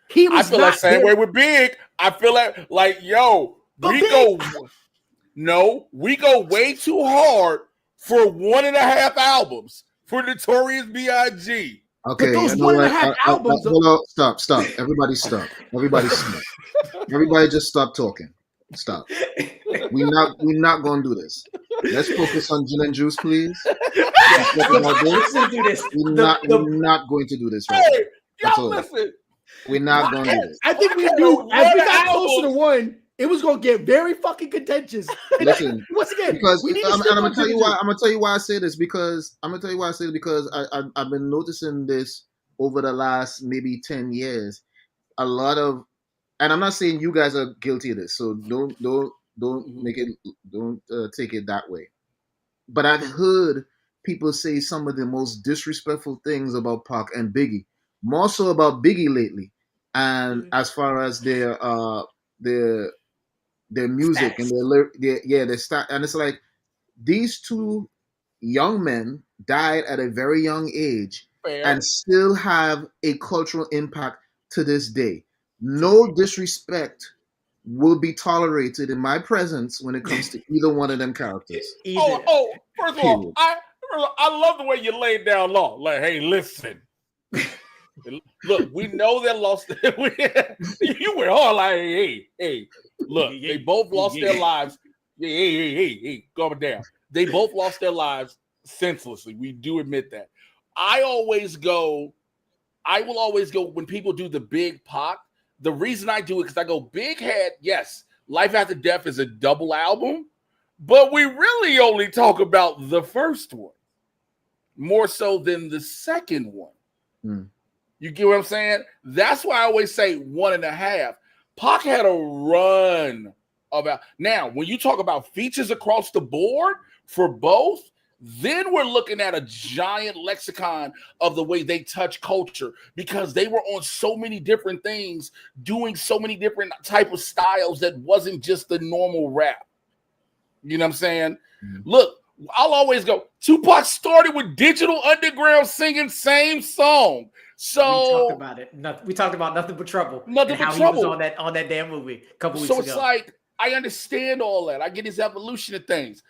He was. I feel like same way with Big. I feel like yo, we go way too hard for 1.5 albums for Notorious B.I.G. Okay, but those 1.5 albums. Stop. Everybody stop. Everybody just stop talking. Stop. We're not gonna do this. Let's focus on Gin and Juice, please. We're not going to do this right hey, y'all listen. We're not gonna do this. I think we knew as we got closer to one, it was gonna get very fucking contentious. Listen, once again, because I'm gonna tell you why. I'm gonna tell you why I say this because I've been noticing this over the last maybe 10 years. A lot of, and I'm not saying you guys are guilty of this, so don't take it that way. But I've heard people say some of the most disrespectful things about Pac and Biggie, more so about Biggie lately. And as far as their music and their style, and it's like these two young men died at a very young age and still have a cultural impact to this day. No disrespect will be tolerated in my presence when it comes to either one of them characters. First of all, I love the way you laid down law. Like, hey, listen. Look, we know they lost. You were all like, hey. Look, they both lost their lives. Hey, calm down. They both lost their lives senselessly. We do admit that. I will always go when people do the Big Pac. The reason I do it because I go, Big had, yes, Life After Death is a double album, but we really only talk about the first one more so than the second one. You get what I'm saying? That's why I always say 1.5. Pac had a run about. Now, when you talk about features across the board for both, then we're looking at a giant lexicon of the way they touch culture because they were on so many different things, doing so many different type of styles that wasn't just the normal rap. You know what I'm saying? Look, I'll always go, Tupac started with Digital Underground singing same song. So we talked about it. We talked about Nothing But Trouble. He was on that damn movie a couple weeks ago. So it's like, I understand all that. I get his evolution of things.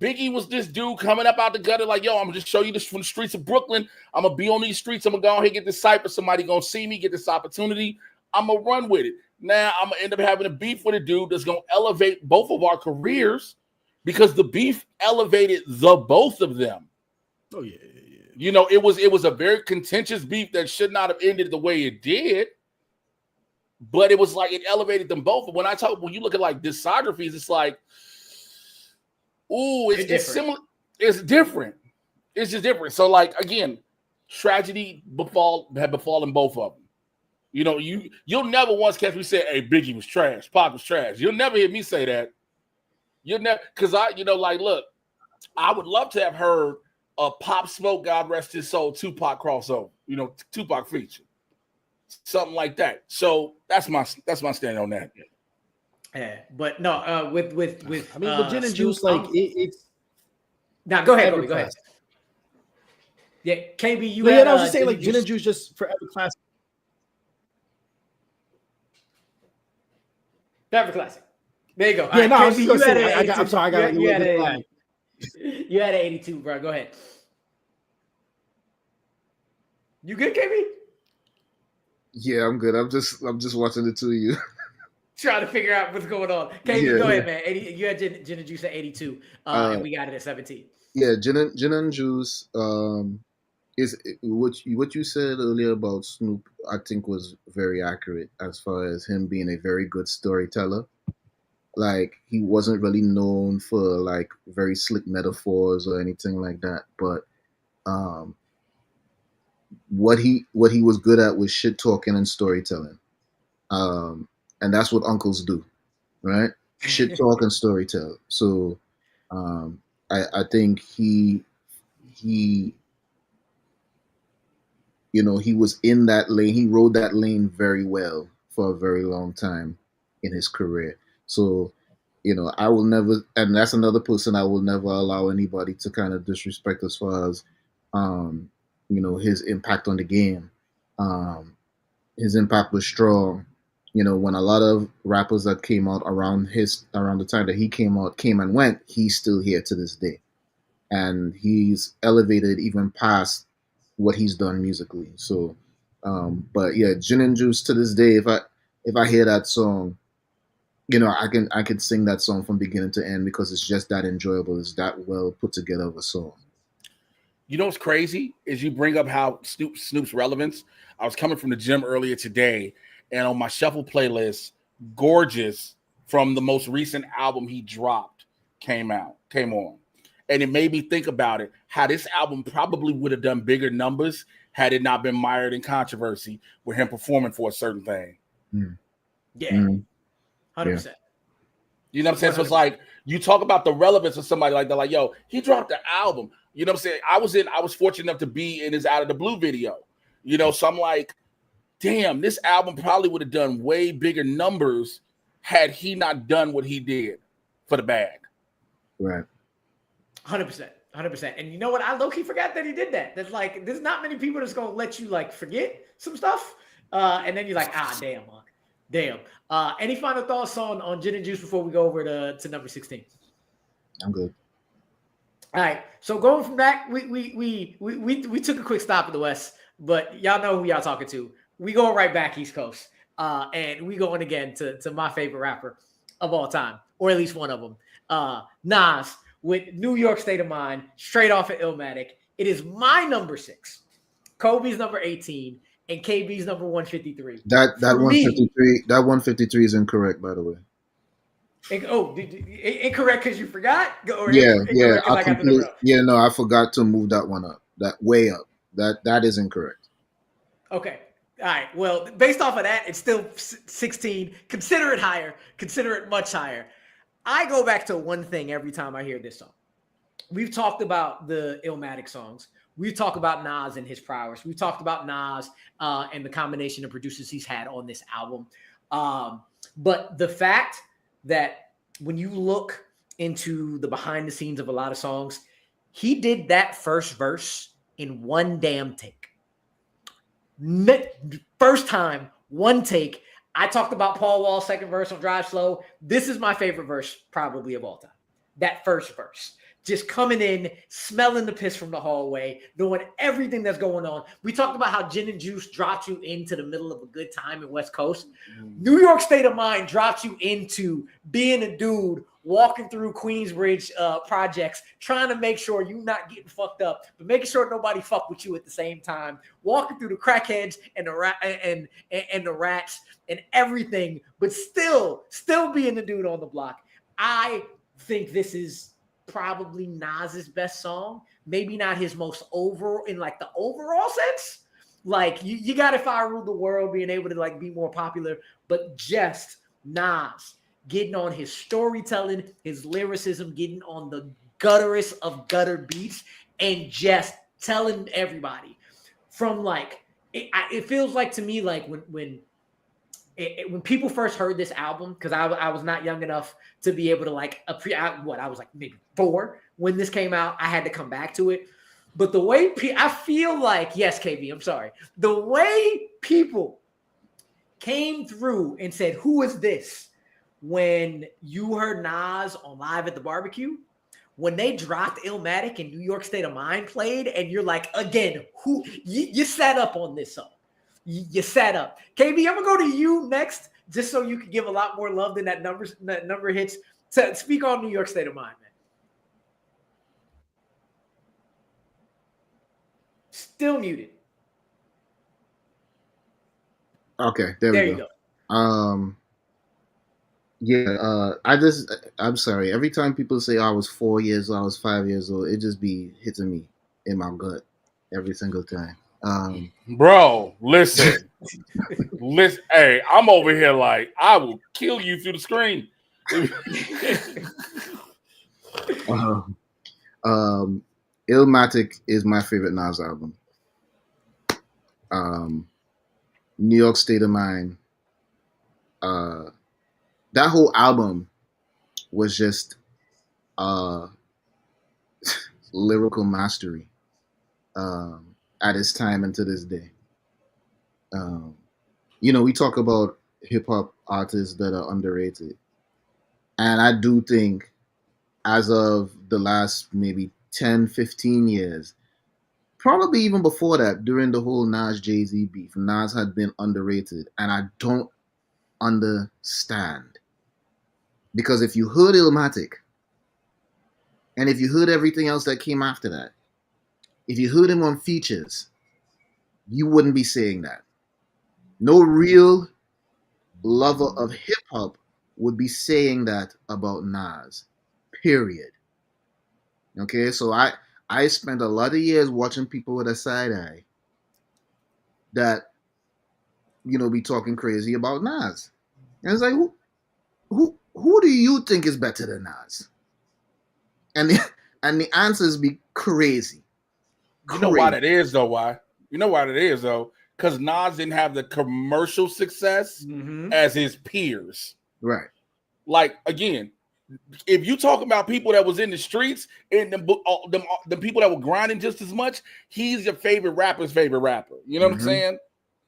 Biggie was this dude coming up out the gutter like, yo, I'm going to just show you this from the streets of Brooklyn. I'm going to be on these streets. I'm going to go ahead and get this cypher. Somebody going to see me, get this opportunity. I'm going to run with it. Now, I'm going to end up having a beef with a dude that's going to elevate both of our careers because the beef elevated the both of them. Oh, yeah. You know, it was a very contentious beef that should not have ended the way it did. But it was like it elevated them both. When you look at like discographies, it's like, ooh, it's similar. It's different. It's just different. So, like, again, tragedy had befallen both of them. You know, you'll never once catch me say, hey, Biggie was trash, Pac was trash. You'll never hear me say that. You'll never, because look, I would love to have heard a Pop Smoke, God rest his soul, Tupac crossover, Tupac feature. Something like that. So that's my stand on that. Yeah, but no, with I mean, but Gin and Juice, like it's. Now go ahead, Kolby, go ahead. Yeah, KB, you. I was just saying, like Gin and Juice, just forever classic. Forever classic. There you go. Yeah, no, KB, I'm sorry, I got a little bit lag. You had an 82, bro. Go ahead. You good, KB? Yeah, I'm good. I'm just watching the two of you. Trying to figure out what's going on. KB, go ahead, man. You had Gin and Juice at 82, and we got it at 17. Yeah, Gin and Juice. What you said earlier about Snoop, I think was very accurate as far as him being a very good storyteller. Like he wasn't really known for like very slick metaphors or anything like that, but um, what he was good at was shit talking and storytelling, um, and that's what uncles do, right? Shit talk and storytell. So I think he he was in that lane. He rode that lane very well for a very long time in his career. So, I will never, and that's another person I will never allow anybody to kind of disrespect as far as, um, his impact on the game. Um, his impact was strong. When a lot of rappers that came out around the time that he came out came and went, he's still here to this day, and he's elevated even past what he's done musically. So, but yeah, Gin and Juice to this day, if I hear that song, I can sing that song from beginning to end because it's just that enjoyable. It's that well put together of a song. You know what's crazy is you bring up how Snoop's relevance. I was coming from the gym earlier today, and on my shuffle playlist, "Gorgeous" from the most recent album he dropped came on. And it made me think about it, how this album probably would have done bigger numbers had it not been mired in controversy with him performing for a certain thing. Yeah, 100%. You know what I'm saying? So it's like you talk about the relevance of somebody like that, like, yo, he dropped the album. You know what I'm saying? I was fortunate enough to be in his Out of the Blue video. So I'm like, damn, this album probably would have done way bigger numbers had he not done what he did for the bag. Right. 100%. 100%. And you know what? I low-key forgot that he did that. There's not many people that's going to let you forget some stuff. And then you're like, damn, Mark. Damn. Any final thoughts on Gin and Juice before we go over to number 16? I'm good. All right. So going from that, we took a quick stop in the West, but y'all know who y'all talking to. We going right back East Coast. And we going again to my favorite rapper of all time, or at least one of them. Nas with New York State of Mind, straight off of Illmatic. It is my number 6, Kobe's number 18, and KB's number 153. That 153 is incorrect, by the way. Incorrect because you forgot? Or Yeah. No, I forgot to move that one up. That way up. That is incorrect. Okay. All right. Well, based off of that, it's still 16. Consider it higher. Consider it much higher. I go back to one thing every time I hear this song. We've talked about the Illmatic songs. We've talked about Nas and his prowess. We've talked about Nas and the combination of producers he's had on this album. But the fact that when you look into the behind the scenes of a lot of songs, he did that first verse in one damn take. First time, one take. I talked about Paul Wall's second verse on Drive Slow. This is my favorite verse probably of all time. That first verse. Just coming in, smelling the piss from the hallway, knowing everything that's going on. We talked about how Gin and Juice dropped you into the middle of a good time in West Coast. New York State of Mind dropped you into being a dude walking through Queensbridge projects, trying to make sure you're not getting fucked up, but making sure nobody fuck with you at the same time, walking through the crackheads and the rats and everything, but still being the dude on the block. I think this is probably Nas's best song. Maybe not his most in the overall sense. You got If I Ruled the World being able to be more popular, but just Nas getting on his storytelling, his lyricism, getting on the gutterest of gutter beats, and just telling everybody from it feels like to me when people first heard this album, because I was not young enough to be able to I was maybe 4 when this came out. I had to come back to it. But the way I feel yes, KB, I'm sorry. The way people came through and said, who is this? When you heard Nas on Live at the Barbecue, when they dropped Illmatic and New York State of Mind played, and you're again, who you sat up on this song. You sat up. KB, I'm going to go to you next, just so you can give a lot more love than that number hits. To speak on New York State of Mind, Still muted. Okay, there you go. Yeah, I'm sorry. Every time people say I was 4 years old, I was 5 years old, it just be hitting me in my gut every single time. Bro, listen. Listen, hey, I'm over here like I will kill you through the screen. Illmatic is my favorite Nas album. New York State of Mind. That whole album was just lyrical mastery at its time and to this day. We talk about hip hop artists that are underrated, and I do think as of the last maybe 10, 15 years, probably even before that, during the whole Nas Jay-Z beef, Nas had been underrated, and I don't understand. Because if you heard Illmatic, and if you heard everything else that came after that, if you heard him on features, you wouldn't be saying that. No real lover of hip-hop would be saying that about Nas, period. Okay, so I spent a lot of years watching people with a side eye that, be talking crazy about Nas. And it's like, who do you think is better than Nas? And the answers be crazy. You know why that is, though? Why? You know why that is, though? Because Nas didn't have the commercial success as his peers. Right. Like, again, if you talk about people that was in the streets and the people that were grinding just as much, he's your favorite rapper's favorite rapper. You know what I'm saying?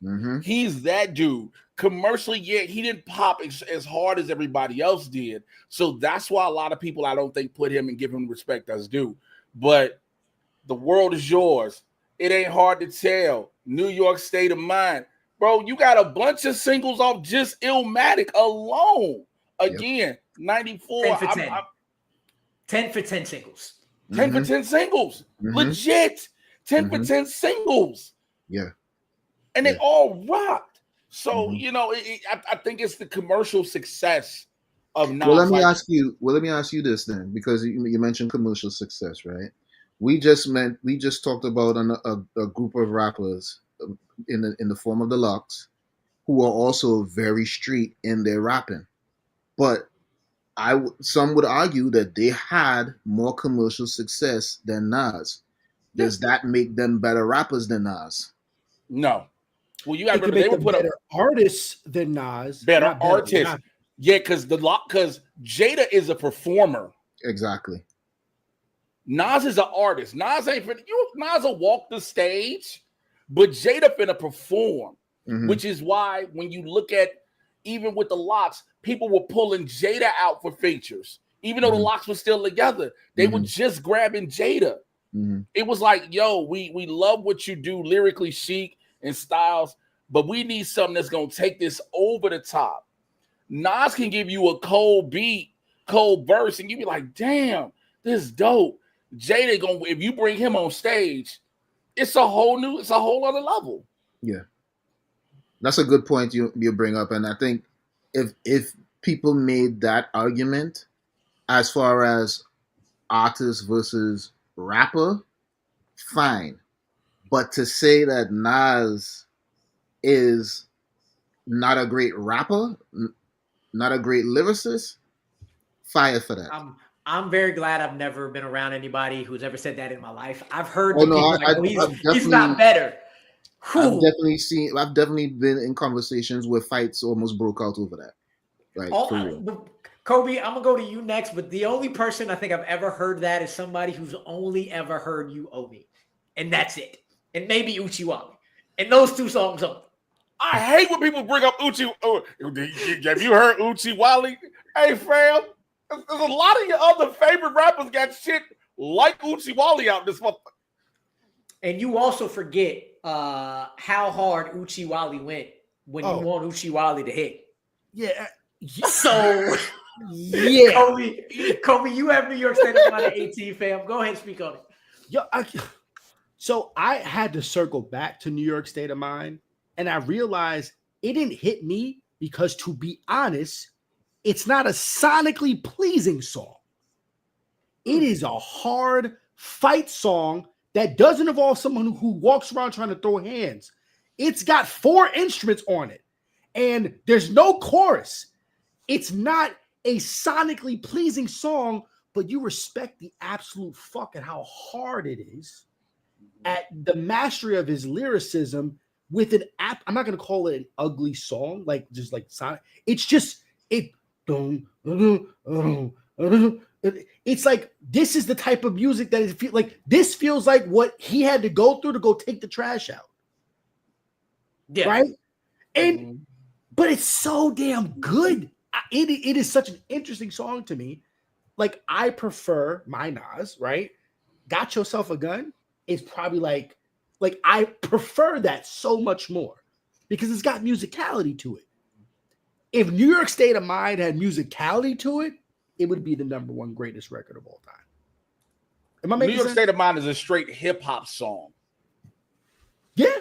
Mm-hmm. He's that dude. Commercially, yeah, he didn't pop as hard as everybody else did. So that's why a lot of people, I don't think, put him and give him respect as due. But the world is yours. It ain't hard to tell. New York State of Mind. Bro, you got a bunch of singles off just Illmatic alone. Again, 94. 10 for 10. 10 for 10 singles. 10 for 10 singles. Legit. 10 for 10 singles. Yeah. And they all rocked. So, I think it's the commercial success of Nas. Well, let me ask you this then, because you mentioned commercial success, right? We just talked about a group of rappers in the form of the Lux, who are also very street in their rapping. But some would argue that they had more commercial success than Nas. Does that make them better rappers than Nas? No. Well, you got to remember they were better artists than Nas. Better artists. Yeah, because Jada is a performer. Exactly. Nas is an artist. Nas will walk the stage, but Jada finna perform, which is why when you look at, even with the Locks, people were pulling Jada out for features. Even though the Locks were still together, they were just grabbing Jada. It was like, yo, we love what you do lyrically, Chic and Styles, but we need something that's going to take this over the top. Nas can give you a cold beat, cold verse, and you be like, damn, this is dope. Jada, if you bring him on stage, it's a whole other level. Yeah. That's a good point you bring up. And I think if people made that argument as far as artist versus rapper, fine. But to say that Nas is not a great rapper, not a great lyricist, fire for that. I'm very glad I've never been around anybody who's ever said that in my life. I've heard he's not better. I've definitely been in conversations where fights almost broke out over that. Like, Kolby, I'm gonna go to you next, but the only person I think I've ever heard that is somebody who's only ever heard You Owe Me. And that's it. And maybe Uchiwali. And those two songs are. I hate when people bring up Uchi. Have you heard Uchiwali? Hey, fam, there's a lot of your other favorite rappers got shit like Uchiwali out this month. And you also forget how hard Uchiwali went when you want Uchiwali to hit. Yeah. So, yeah. Kolby, you have New York State of Mind at 18, fam. Go ahead and speak on it. Yo, So I had to circle back to New York State of Mind, and I realized it didn't hit me because, to be honest, it's not a sonically pleasing song. It is a hard fight song that doesn't involve someone who walks around trying to throw hands. It's got 4 instruments on it, and there's no chorus. It's not a sonically pleasing song, but you respect the absolute fuck at how hard it is, at the mastery of his lyricism with an app. I'm not going to call it an ugly song, like just like sonic. It's just it. It's like, this is the type of music that it feels like. This feels like what he had to go through to go take the trash out. Yeah. Right. And but it's so damn good. It is such an interesting song to me. Like, I prefer my Nas, right? Got Yourself a Gun is probably like I prefer that so much more because it's got musicality to it. If New York State of Mind had musicality to it, it would be the #1 greatest record of all time. Am I making New York sense? State of Mind is a straight hip hop song. Yeah.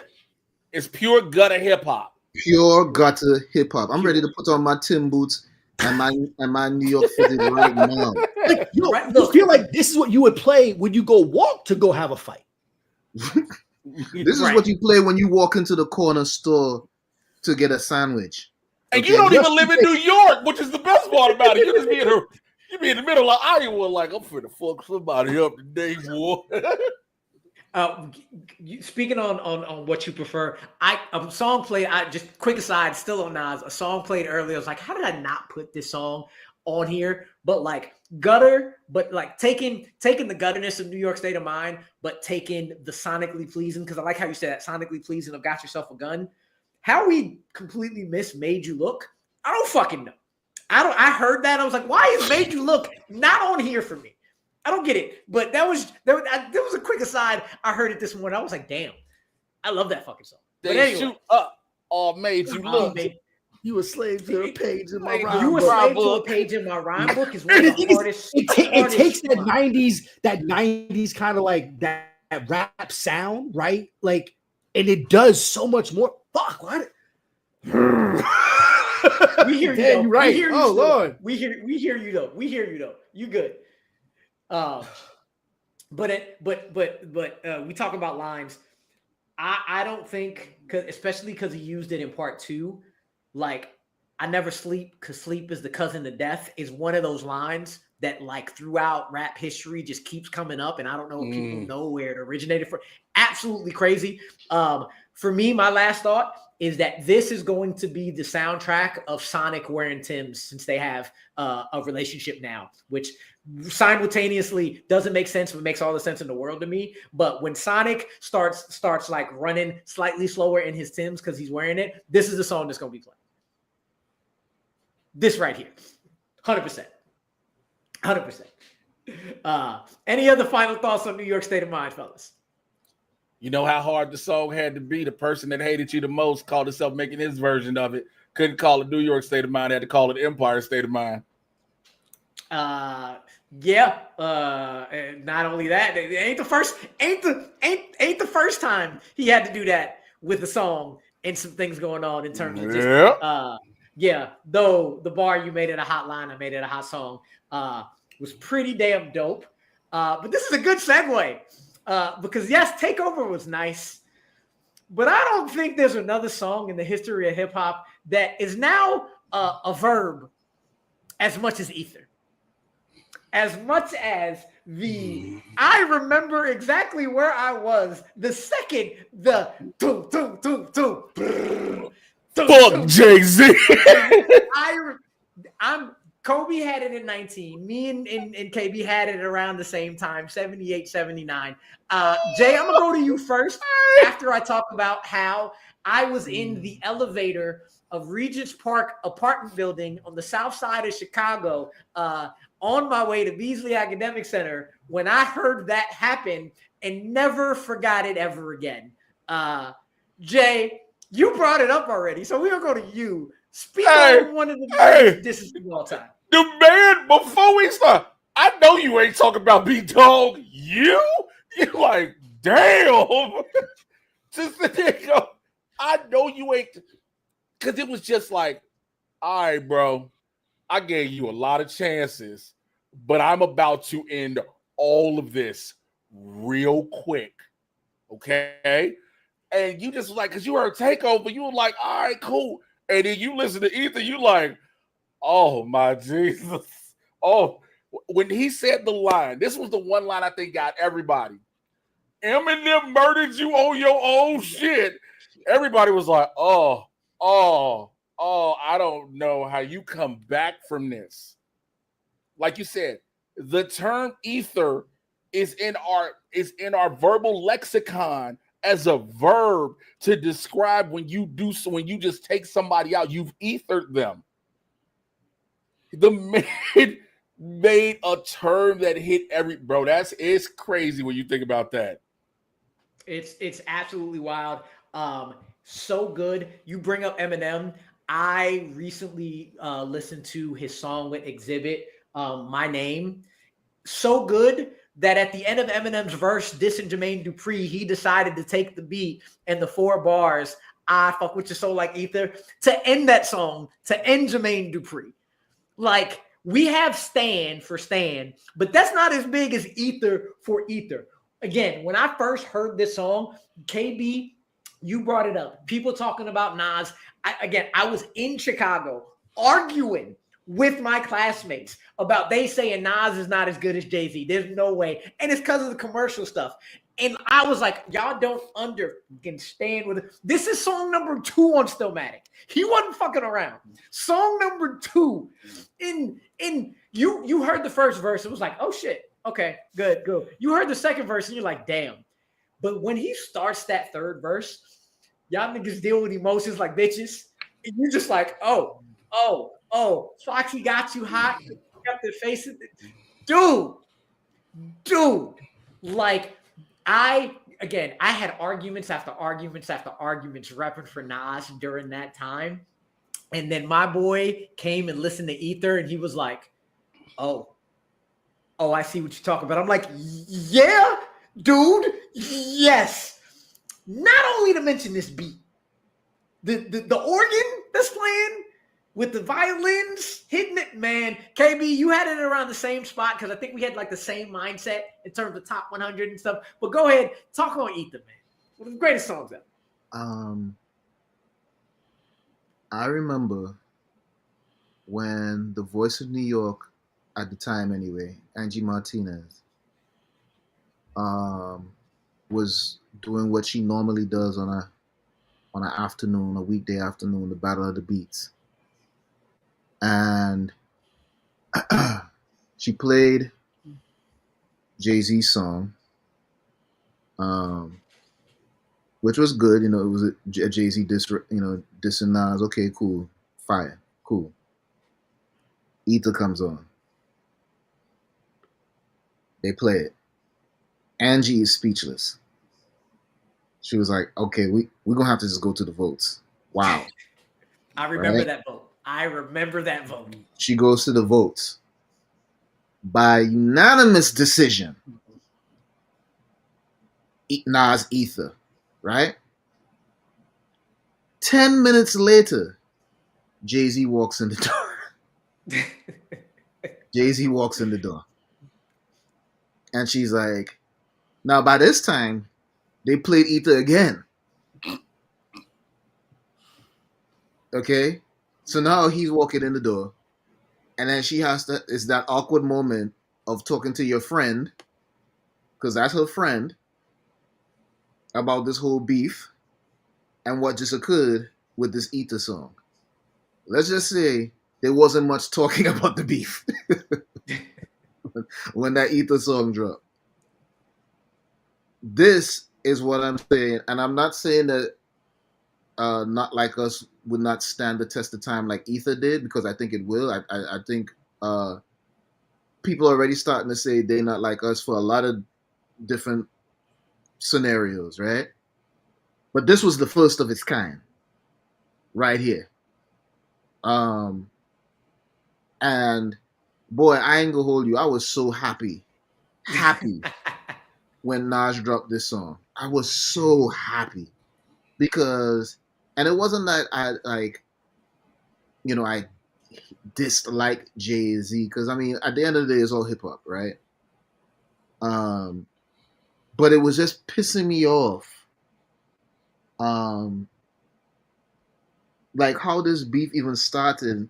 It's pure gutter hip hop. Pure gutter hip hop. I'm ready to put on my Tim boots and my New York fitted right now. Like, you feel like this is what you would play when you go walk to go have a fight. This is what you play when you walk into the corner store to get a sandwich. And Okay? you don't even live in New York, which is the best part about it. You just be in the middle of Iowa, like, I'm finna fuck somebody up today, boy. Speaking on what you prefer, a song played. I just quick aside, still on Nas. A song played earlier. I was like, how did I not put this song on here? But like gutter, but like taking the gutterness of New York State of Mind, but taking the sonically pleasing, because I like how you said that, sonically pleasing of Got Yourself a Gun. How we completely missed Made You Look, I don't fucking know. I heard that. I was like, why is Made You Look not on here for me? I don't get it. But there was a quick aside. I heard it this morning. I was like, damn, I love that fucking song. They anyway, shoot up all Made You Look. You a slave to a page in my rhyme You book. a slave to a page in my rhyme book is one of the hardest. It takes that 90s kind of like that rap sound, right? Like, and it does so much more. Fuck, what? We hear you. Yeah, you're right. We hear you. Oh, Lord. We hear you though. We hear you though. You good. But we talk about lines. I don't think, especially because he used it in part 2, like, I never sleep because sleep is the cousin to death is one of those lines that like throughout rap history just keeps coming up. And I don't know if people know where it originated from. Absolutely crazy. For me, my last thought is that this is going to be the soundtrack of Sonic wearing Tim's, since they have a relationship now, which simultaneously doesn't make sense, but makes all the sense in the world to me. But when Sonic starts like running slightly slower in his Tim's because he's wearing it, this is the song that's going to be played. This right here. 100%. 100%. Any other final thoughts on New York State of Mind, fellas? You know how hard the song had to be? The person that hated you the most called himself making his version of it. Couldn't call it New York State of Mind, had to call it Empire State of Mind. Yeah. And not only that, it ain't the first time he had to do that with the song and some things going on in terms of just though the bar you made it a hot line, I made it a hot song, was pretty damn dope. But this is a good segue. Because yes, Takeover was nice, but I don't think there's another song in the history of hip hop that is now a verb as much as Ether. As much as I remember exactly where I was the second the fuck Jay-Z. Kobe had it in 19. Me and KB had it around the same time, 78, 79. Jay, I'm going to go to you first after I talk about how I was in the elevator of Regents Park apartment building on the south side of Chicago on my way to Beasley Academic Center when I heard that happen and never forgot it ever again. Jay, you brought it up already, so we're going to go to you. Speak on one of the greatest disses of all time. The man, before we start, I know you ain't talking about B-Dog. You like damn. Just there you go. I know you ain't, because it was just like, all right, bro, I gave you a lot of chances, but I'm about to end all of this real quick. Okay? And you just like, because you heard Takeover, you were like, all right, cool. And then you listen to Ether, you like, oh my Jesus. Oh, when he said the line, this was the one line I think got everybody. Eminem murdered you on your own shit. Everybody was like, oh, I don't know how you come back from this. Like you said, the term ether is in our verbal lexicon as a verb to describe when you do so, when you just take somebody out, you've ethered them. The man made a term that hit every bro. It's crazy when you think about that. It's absolutely wild. So good. You bring up Eminem. I recently listened to his song with Exhibit, My Name. So good that at the end of Eminem's verse, dissing Jermaine Dupri, he decided to take the beat and the 4 bars, I fuck with your soul like ether, to end that song, to end Jermaine Dupri. Like, we have Stan for Stan, but that's not as big as ether for ether. Again, when I first heard this song, KB, you brought it up. People talking about Nas. I was in Chicago arguing with my classmates about they saying Nas is not as good as Jay-Z. There's no way. And it's because of the commercial stuff. And I was like, y'all don't understand with it. This is song number 2 on Stillmatic. He wasn't fucking around. Song number 2. In you heard the first verse. It was like, oh shit. Okay, good. You heard the second verse and you're like, damn. But when he starts that third verse, y'all niggas deal with emotions like bitches. And you're just like, oh, Foxy got you hot. You got the face. Dude. Like, I had arguments after arguments after arguments repping for Nas during that time. And then my boy came and listened to Ether and he was like, oh, I see what you're talking about. I'm like, yeah, dude, yes. Not only to mention this beat, the organ that's playing with the violins hitting it, man. KB, you had it around the same spot because I think we had like the same mindset in terms of top 100 and stuff. But go ahead, talk on Ether, man. One of the greatest songs ever. I remember when the Voice of New York, at the time anyway, Angie Martinez, was doing what she normally does on a weekday afternoon, the Battle of the Beats. And she played Jay-Z's song, which was good. You know, it was a Jay-Z dissing Nas. Okay, cool, fire, cool. Ether comes on. They play it. Angie is speechless. She was like, okay, we're going to have to just go to the votes. Wow. I remember that vote. She goes to the votes. By unanimous decision, Nas Ether, right? 10 minutes later, Jay-Z walks in the door. Jay-Z walks in the door. And she's like, now by this time, they played Ether again. Okay? So now he's walking in the door. And then she has to, it's that awkward moment of talking to your friend, because that's her friend, about this whole beef and what just occurred with this Ether song. Let's just say there wasn't much talking about the beef when that Ether song dropped. This is what I'm saying, and I'm not saying that Not Like Us would not stand the test of time like Ether did, because I think it will. I think people are already starting to say They Not Like Us for a lot of different scenarios, right? But this was the first of its kind, right here. And boy, I ain't gonna hold you. I was so happy when Nas dropped this song. I was so happy because, and it wasn't that I like, I dislike Jay-Z because I mean, at the end of the day, it's all hip hop, right? But it was just pissing me off. Like how this beef even started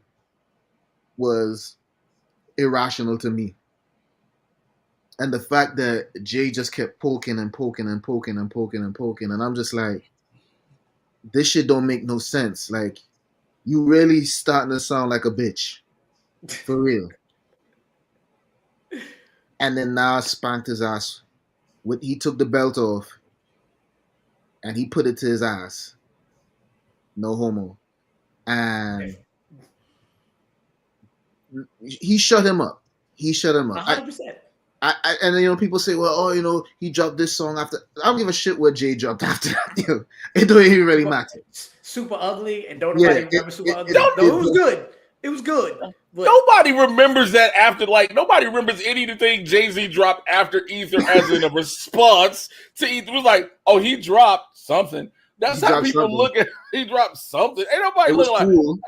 was irrational to me. And the fact that Jay just kept poking and poking and poking and poking and poking, and I'm just like, this shit don't make no sense. Like, you really starting to sound like a bitch. For real. And then Nas spanked his ass. He took the belt off and he put it to his ass. No homo. And he shut him up. 100%. And people say, well, he dropped this song after. I don't give a shit what Jay dropped after that. It don't even really matter. Super Ugly, and don't nobody remember Super Ugly. It was good. It was good. But nobody remembers that after, like, nobody remembers anything Jay-Z dropped after Ether as in a response to Ether. It was like, oh, he dropped something. That's how people look at. He dropped something. Ain't nobody look like. Cool.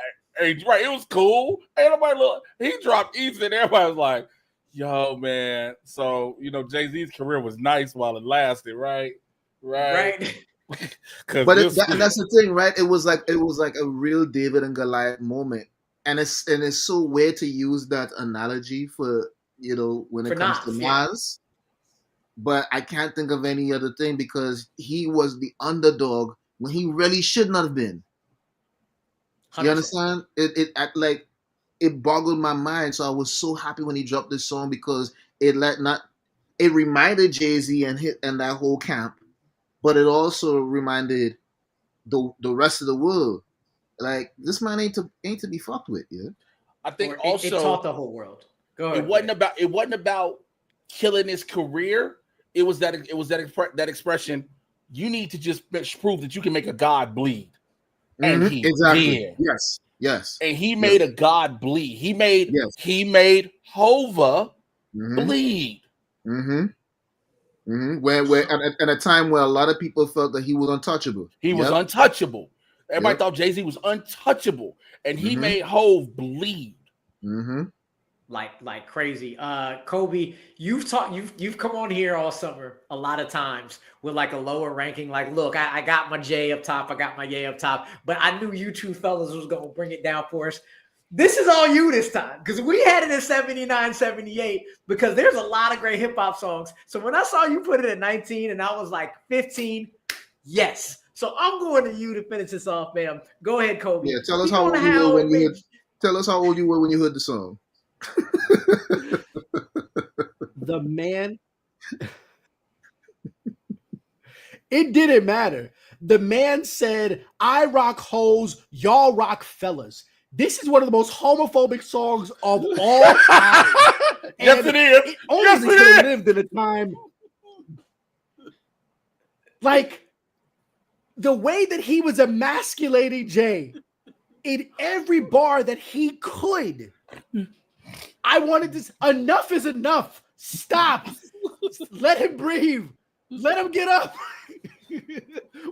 Right, it was cool. Ain't nobody look. He dropped Ether, and everybody was like, yo, man. So, Jay-Z's career was nice while it lasted, right? But that's the thing, right? It was like a real David and Goliath moment. And it's so weird to use that analogy for, when it comes to Nas. Yeah. But I can't think of any other thing because he was the underdog when he really should not have been. 100%. You understand? It boggled my mind. So I was so happy when he dropped this song because it reminded Jay-Z and that whole camp, but it also reminded the rest of the world, like, this man ain't to be fucked with. Yeah, I think it taught the whole world. Go ahead, it wasn't about killing his career. It was that expression. You need to just prove that you can make a god bleed, and he did. Yes. And he made a god bleed. He made Hova bleed. Where at a time where a lot of people felt that he was untouchable. He was untouchable. Everybody thought Jay-Z was untouchable, and he made Hov bleed. Like crazy. Kolby, you've come on here all summer a lot of times with like a lower ranking. Like, look, I got my J up top, I got my Yay up top, but I knew you two fellas was gonna bring it down for us. This is all you this time because we had it at 79, 78 because there's a lot of great hip hop songs. So when I saw you put it at 19 and I was like 15, yes. So I'm going to you to finish this off, man. Go ahead, Kolby. Yeah, tell us how old you were when you heard the song. The man. It didn't matter. The man said, I rock hoes, y'all rock fellas. This is one of the most homophobic songs of all time. Yes, it is. It only could have lived in a time. Like, the way that he was emasculating Jay in every bar that he could. I wanted this. Enough is enough. Stop. Let him breathe. Let him get up.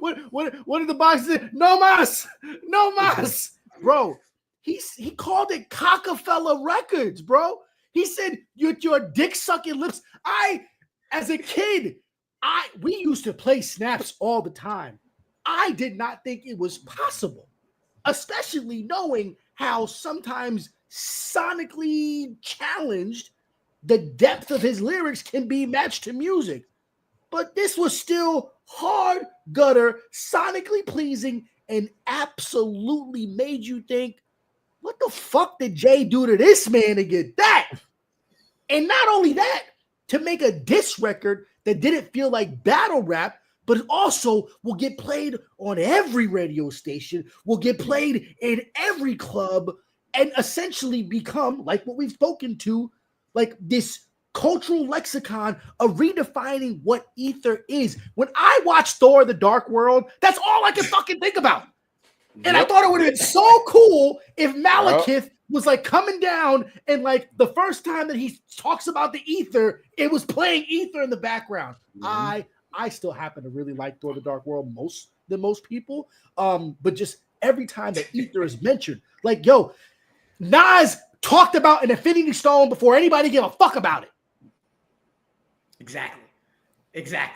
What did the box say? No mas. No mas. Bro, he called it Cockafella Records, bro. He said, your dick-sucking lips. As a kid, we used to play snaps all the time. I did not think it was possible, especially knowing how sometimes sonically challenged the depth of his lyrics can be matched to music. But this was still hard gutter, sonically pleasing, and absolutely made you think, what the fuck did Jay do to this man to get that? And not only that, to make a diss record that didn't feel like battle rap, but also will get played on every radio station, will get played in every club, and essentially become, like what we've spoken to, like this cultural lexicon of redefining what Ether is. When I watched Thor: The Dark World, that's all I could fucking think about. And I thought it would have been so cool if Malekith was like coming down, and like the first time that he talks about the ether, it was playing ether in the background. Mhm. I still happen to really like Thor: The Dark World than most people. But just every time that ether is mentioned, like, yo, Nas talked about an Infinity Stone before anybody gave a fuck about it. Exactly. Said,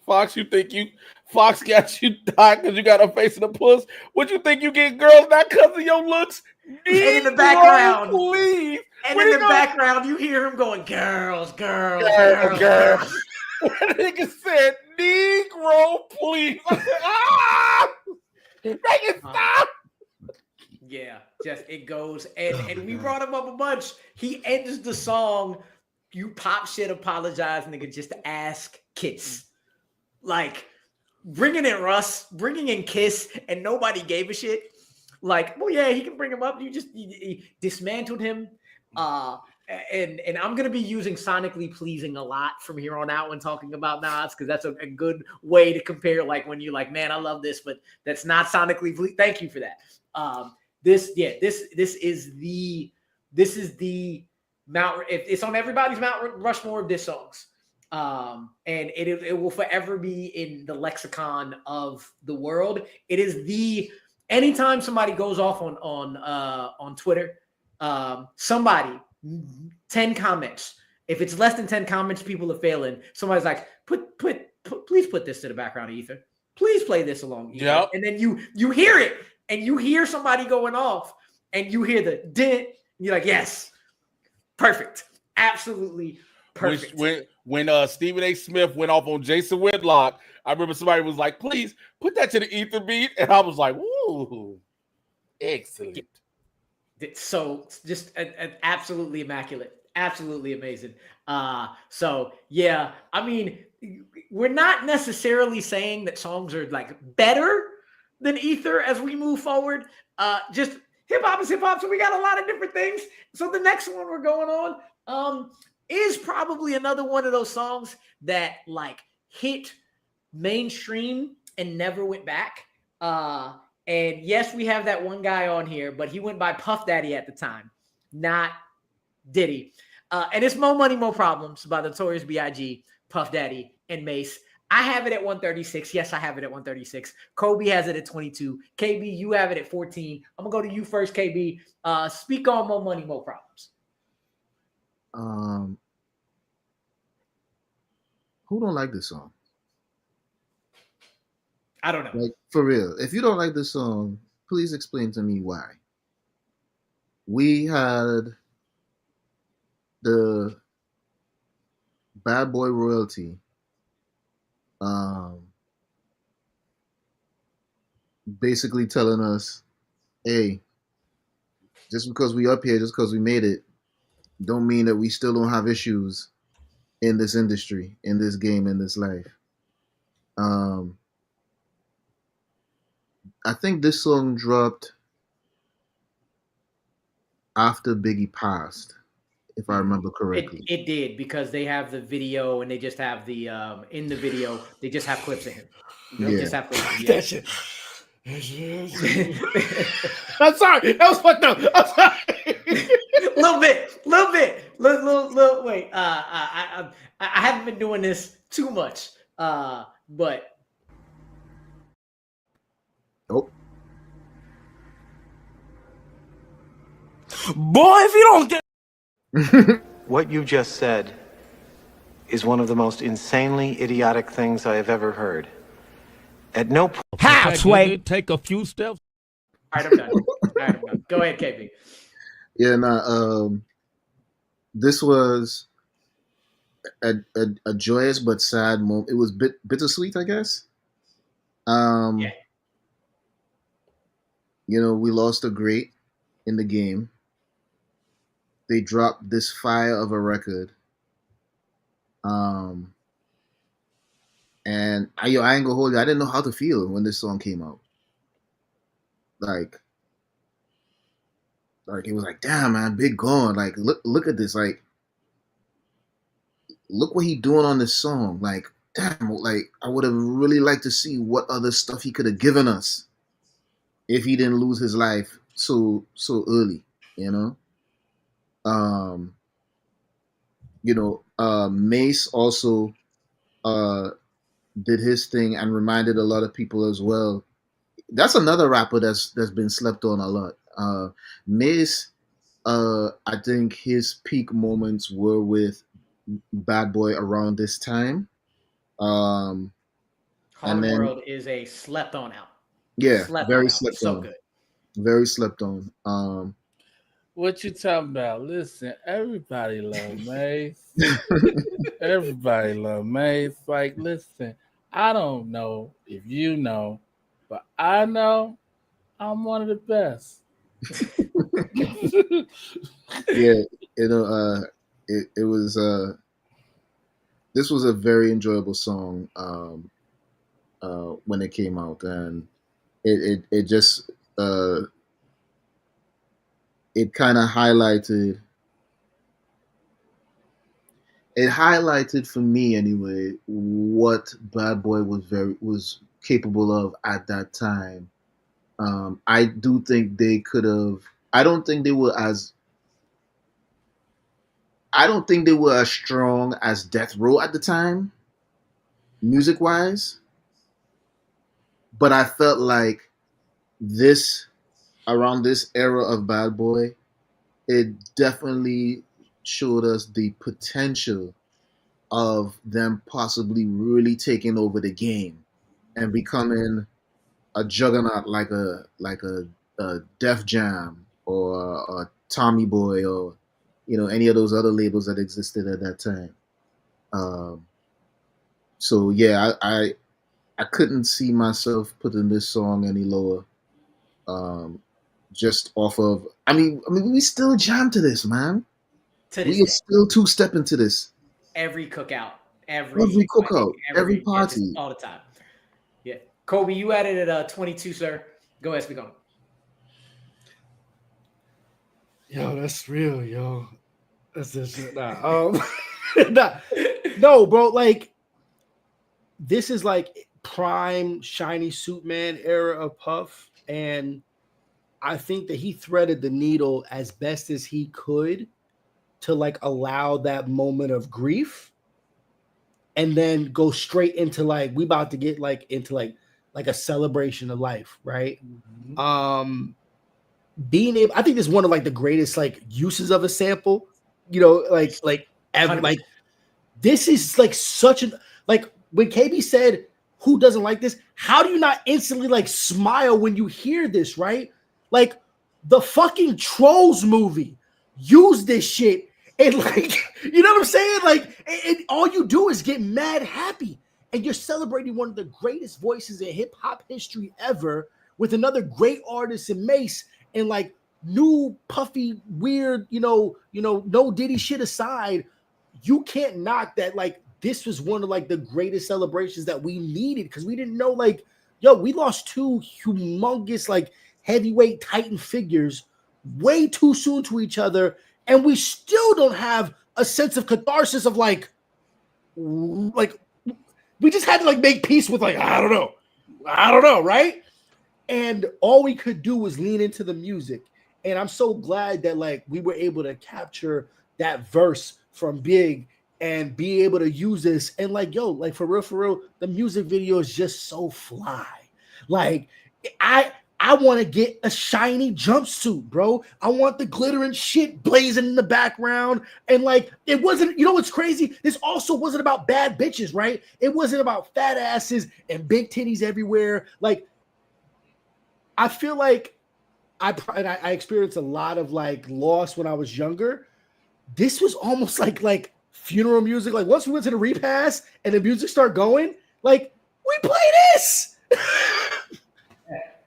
Fox, you think Fox got you died because you got a face in the puss? What you think you get girls not because of your looks? And in the background, please. And in the background, you hear him going, girls. That nigga said, Negro, please. I said, ah! Make it stop. Yeah, just it goes. And we brought him up a bunch. He ends the song, you pop shit, apologize, nigga, just ask Kiss. Like, bringing in Russ, bringing in Kiss, and nobody gave a shit. Like, well, yeah, he can bring him up. You dismantled him. And I'm gonna be using sonically pleasing a lot from here on out when talking about Nas, because that's a good way to compare. Like when you're like, man, I love this, but that's not sonically pleasing. Thank you for that. This is the Mount. It's on everybody's Mount Rushmore of diss songs. And it will forever be in the lexicon of the world. It is the anytime somebody goes off on Twitter, somebody 10 comments. If it's less than 10 comments, people are failing. Somebody's like, please put this to the background of ether. Please play this along. Ether. Yep. And then you hear it, and you hear somebody going off, and you hear the dent. You're like, yes, perfect, absolutely perfect. When Stephen A. Smith went off on Jason Whitlock, I remember somebody was like, please put that to the ether beat. And I was like, ooh, excellent. So just absolutely immaculate, absolutely amazing. So yeah, I mean, we're not necessarily saying that songs are like better than ether as we move forward. Just hip hop is hip hop, so we got a lot of different things. So the next one we're going on is probably another one of those songs that like hit mainstream and never went back. And yes, we have that one guy on here, but he went by Puff Daddy at the time, not Diddy. And it's Mo Money, Mo Problems by the Notorious B.I.G., Puff Daddy, and Mace. I have it at 136. Yes, I have it at 136. Kolby has it at 22. KB, you have it at 14. I'm going to go to you first, KB. Speak on Mo Money, Mo Problems. Who don't like this song? I don't know. Like, for real. If you don't like this song, please explain to me why. We had the Bad Boy royalty basically telling us, hey, just because we up here, just because we made it, don't mean that we still don't have issues in this industry, in this game, in this life. I think this song dropped after Biggie passed, if I remember correctly. It did, because they have the video, and they just have the in the video they just have clips of him. They just have clips of him. That shit. I'm sorry. That was fucked up. I'm sorry. little bit. Wait. I haven't been doing this too much. But Nope. Boy, if you don't get what you just said is one of the most insanely idiotic things I have ever heard. At no point. Halfway. Take a few steps. All right, I'm done. Go ahead, KB. Yeah, this was a joyous but sad moment. It was bittersweet, I guess. Yeah. You know, we lost a great in the game. They dropped this fire of a record. And I ain't gonna hold you. I didn't know how to feel when this song came out. Like it was like, damn, man, Big gone. Like, look at this. Like, look what he doing on this song. Like, damn, like I would have really liked to see what other stuff he could have given us. if he didn't lose his life so early, you know. Um, Mace also uh did his thing and reminded a lot of people as well. That's another rapper that's been slept on a lot. Mace, I think his peak moments were with Bad Boy around this time. And Hard then World is a slept on album. yeah, Slept very on album. slept So on. good. Very slept on. What you talking about? Listen, everybody love Mace. Everybody love Mace. Like, listen, I don't know if you know, but I know I'm one of the best. Yeah, it was this was a very enjoyable song when it came out, and it just it kind of highlighted for me anyway what Bad Boy was capable of at that time. I do think they could have. I don't think they were as. I don't think they were as strong as Death Row at the time, music wise. But I felt like this around this era of Bad Boy, it definitely showed us the potential of them possibly really taking over the game and becoming a juggernaut like a Def Jam or a Tommy Boy or any of those other labels that existed at that time. So yeah, I couldn't see myself putting this song any lower. Um, just off of, I mean, we still jam to this, man. To this We are day. still two step into this. Every cookout, every Every wedding, cookout, every just party. all the time. Yeah. Kobe, you had it at 22, sir. Go ahead, speak on. Yo, that's real, yo. That's just nah, no, bro. Like, this is like prime shiny suit man era of Puff, and I think that he threaded the needle as best as he could to like allow that moment of grief and then go straight into like we about to get like into like a celebration of life, right? Being able, I think this is one of like the greatest like uses of a sample, like ever. 100%. Like, this is like such an, like when KB said, who doesn't like this? How do you not instantly like smile when you hear this, right? Like, the fucking Trolls movie used this shit, and like, you know what I'm saying? Like, and all you do is get mad happy, and you're celebrating one of the greatest voices in hip hop history ever with another great artist in Mace, and like new puffy weird, no Diddy shit aside, you can't knock that. Like, this was one of like the greatest celebrations that we needed, because we didn't know, like, yo, we lost two humongous like heavyweight titan figures way too soon to each other, and we still don't have a sense of catharsis of like we just had to like make peace with like I don't know, right? And all we could do was lean into the music, and I'm so glad that like we were able to capture that verse from Big and be able to use this. And like, yo, like for real, the music video is just so fly. Like, I want to get a shiny jumpsuit, bro. I want the glittering shit blazing in the background. And like, it wasn't, what's crazy? This also wasn't about bad bitches, right? It wasn't about fat asses and big titties everywhere. Like, I feel like I experienced a lot of like loss when I was younger. This was almost like funeral music. Like, once we went to the repast and the music started going, like, we play this.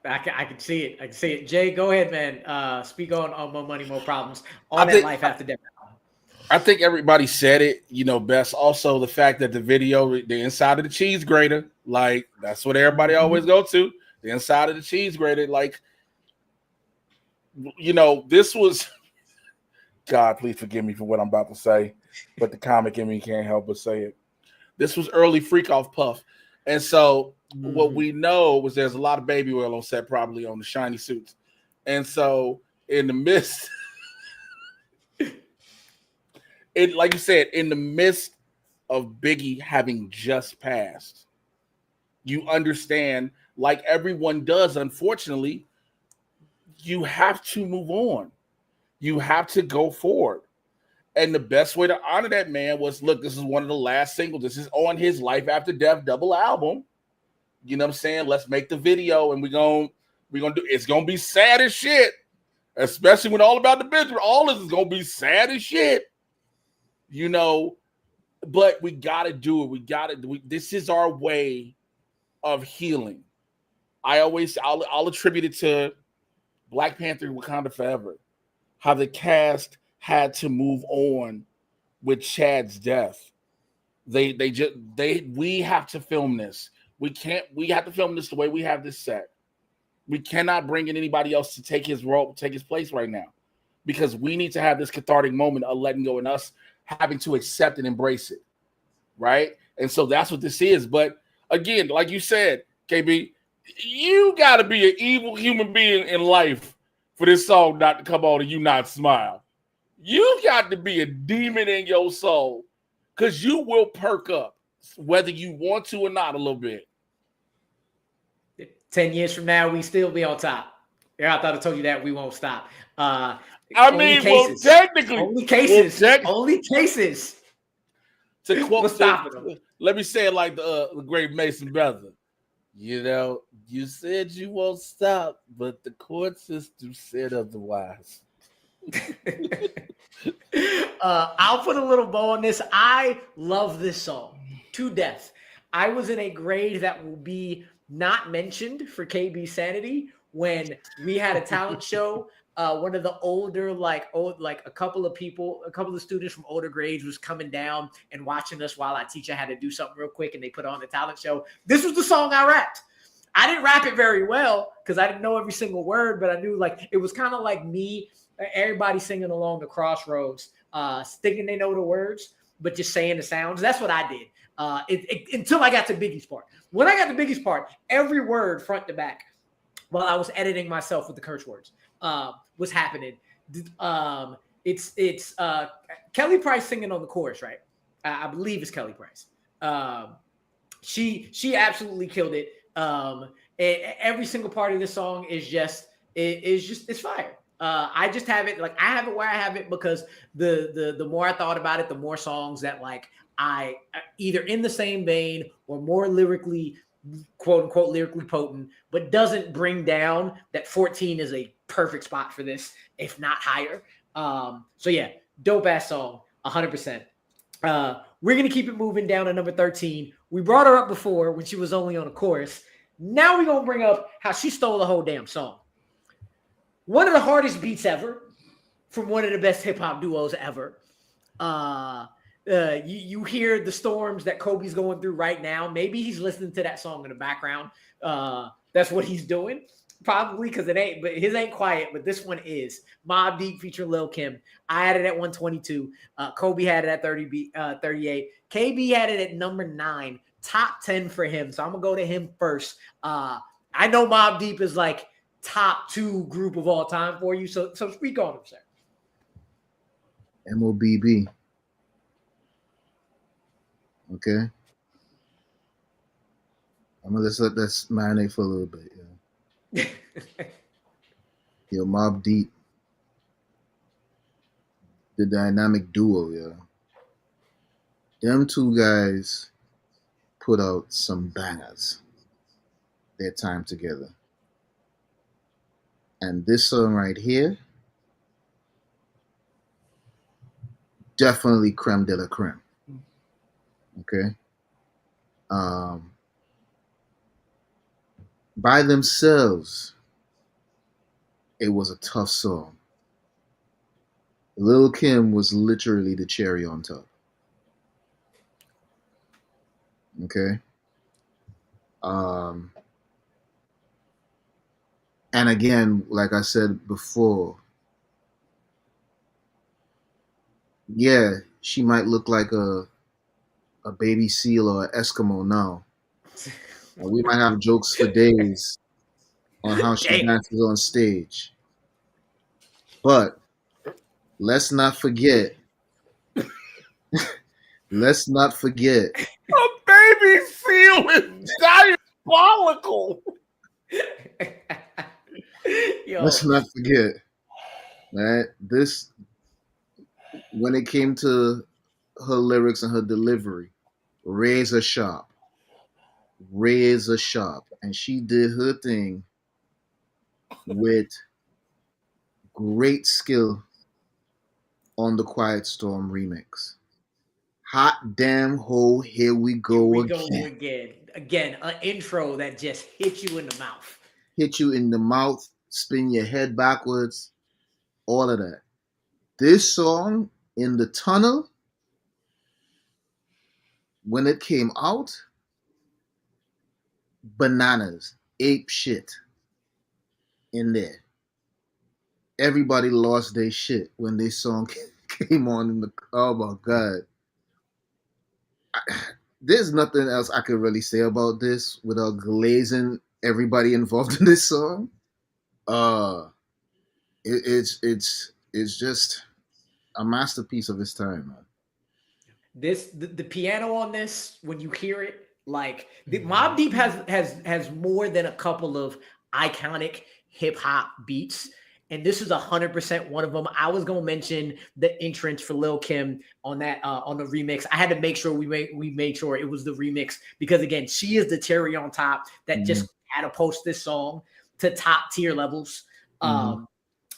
I can see it. I can see it. Jay, go ahead, man. Speak on More Money, More Problems. On that Life After Death. I think everybody said it, best. Also, the fact that the video, the inside of the cheese grater, like, that's what everybody always go to. The inside of the cheese grater, like, this was, God, please forgive me for what I'm about to say, but the comic in me can't help but say it. This was early Freak Off Puff. And so what we know was there's a lot of baby oil on set, probably on the shiny suits. And so in the midst, like you said, in the midst of Biggie having just passed, you understand, like everyone does, unfortunately, you have to move on. You have to go forward. And the best way to honor that man was, look, this is one of the last singles. This is on his Life After Death double album. You know what I'm saying? Let's make the video, and we're gonna do. It's gonna be sad as shit, especially when All About the Benjamin. All this is gonna be sad as shit, you know. But we gotta do it. We gotta do it. This is our way of healing. I'll attribute it to Black Panther, Wakanda Forever. How the cast had to move on with Chad's death. We have to film this. We have to film this the way we have this set. We cannot bring in anybody else to take his role, take his place right now, because we need to have this cathartic moment of letting go and us having to accept and embrace it. Right. And so that's what this is. But again, like you said, KB, you got to be an evil human being in life for this song not to come on and you not smile. You got to be a demon in your soul, because you will perk up whether you want to or not a little bit. 10 years from now, we still be on top. Yeah, I thought I told you that we won't stop. Technically. Only cases. To quote, let me say it like the great Mason brother. You know, you said you won't stop, but the court system said otherwise. I'll put a little bow on this. I love this song to death. I was in a grade that will be not mentioned for KB Sanity when we had a talent show. One of the older, a couple of students from older grades was coming down and watching us while our teacher had to do something real quick, and they put on the talent show. This was the song I rapped. I didn't rap it very well because I didn't know every single word, but I knew it was kind of like me, everybody singing along the crossroads, thinking they know the words, but just saying the sounds. That's what I did until I got to Biggie's part. When I got to Biggie's part, every word front to back, while I was editing myself with the curse words, was happening. It's Kelly Price singing on the chorus, right? I believe it's Kelly Price. She absolutely killed it. Every single part of this song is it's fire. I just have it I have it where I have it because the more I thought about it, the more songs that I either in the same vein or more lyrically, quote unquote, lyrically potent, but doesn't bring down. That 14 is a perfect spot for this, if not higher. So yeah, dope ass song, 100%. We're gonna keep it moving down to number 13. We brought her up before when she was only on a chorus. Now we're gonna bring up how she stole the whole damn song. One of the hardest beats ever from one of the best hip hop duos ever. You hear the storms that Kobe's going through right now. Maybe he's listening to that song in the background. That's what he's doing, probably, because his ain't quiet, but this one is. Mobb Deep featuring Lil Kim. I had it at 122. Kobe had it at 38. KB had it at number 9. Top 10 for him. So I'm gonna go to him first. I know Mobb Deep is top 2 group of all time for you. So speak on him, sir. MOBB. Okay. I'm gonna let that marinate for a little bit. Yeah. Yo, Mobb Deep, the dynamic duo. Yeah. Them two guys put out some bangers. Their time together. And this song right here, definitely creme de la creme. Okay. By themselves, it was a tough song. Lil Kim was literally the cherry on top. Okay. And again, like I said before, yeah, she might look like a baby seal or an Eskimo now. And we might have jokes for days on how she Damn. dances on stage. But let's not forget. Let's not forget. A baby seal is diabolical. Yo, Let's not forget, right? This, when it came to her lyrics and her delivery, razor sharp, and she did her thing with great skill on the Quiet Storm remix. Hot damn ho, here we go again. Again, an intro that just hit you in the mouth. Hit you in the mouth, spin your head backwards, all of that. This song, In the Tunnel, when it came out, bananas, ape shit in there. Everybody lost their shit when this song came on in the. Oh my god! There's nothing else I could really say about this without glazing everybody involved in this song. It's just a masterpiece of its time, man. The piano on this, when you hear it, like the Mobb Deep has more than a couple of iconic hip hop beats, and this is 100% one of them. I was gonna mention the entrance for Lil Kim on that on the remix. I had to make sure we made sure it was the remix because again, she is the cherry on top that just catapults this song to top tier levels. You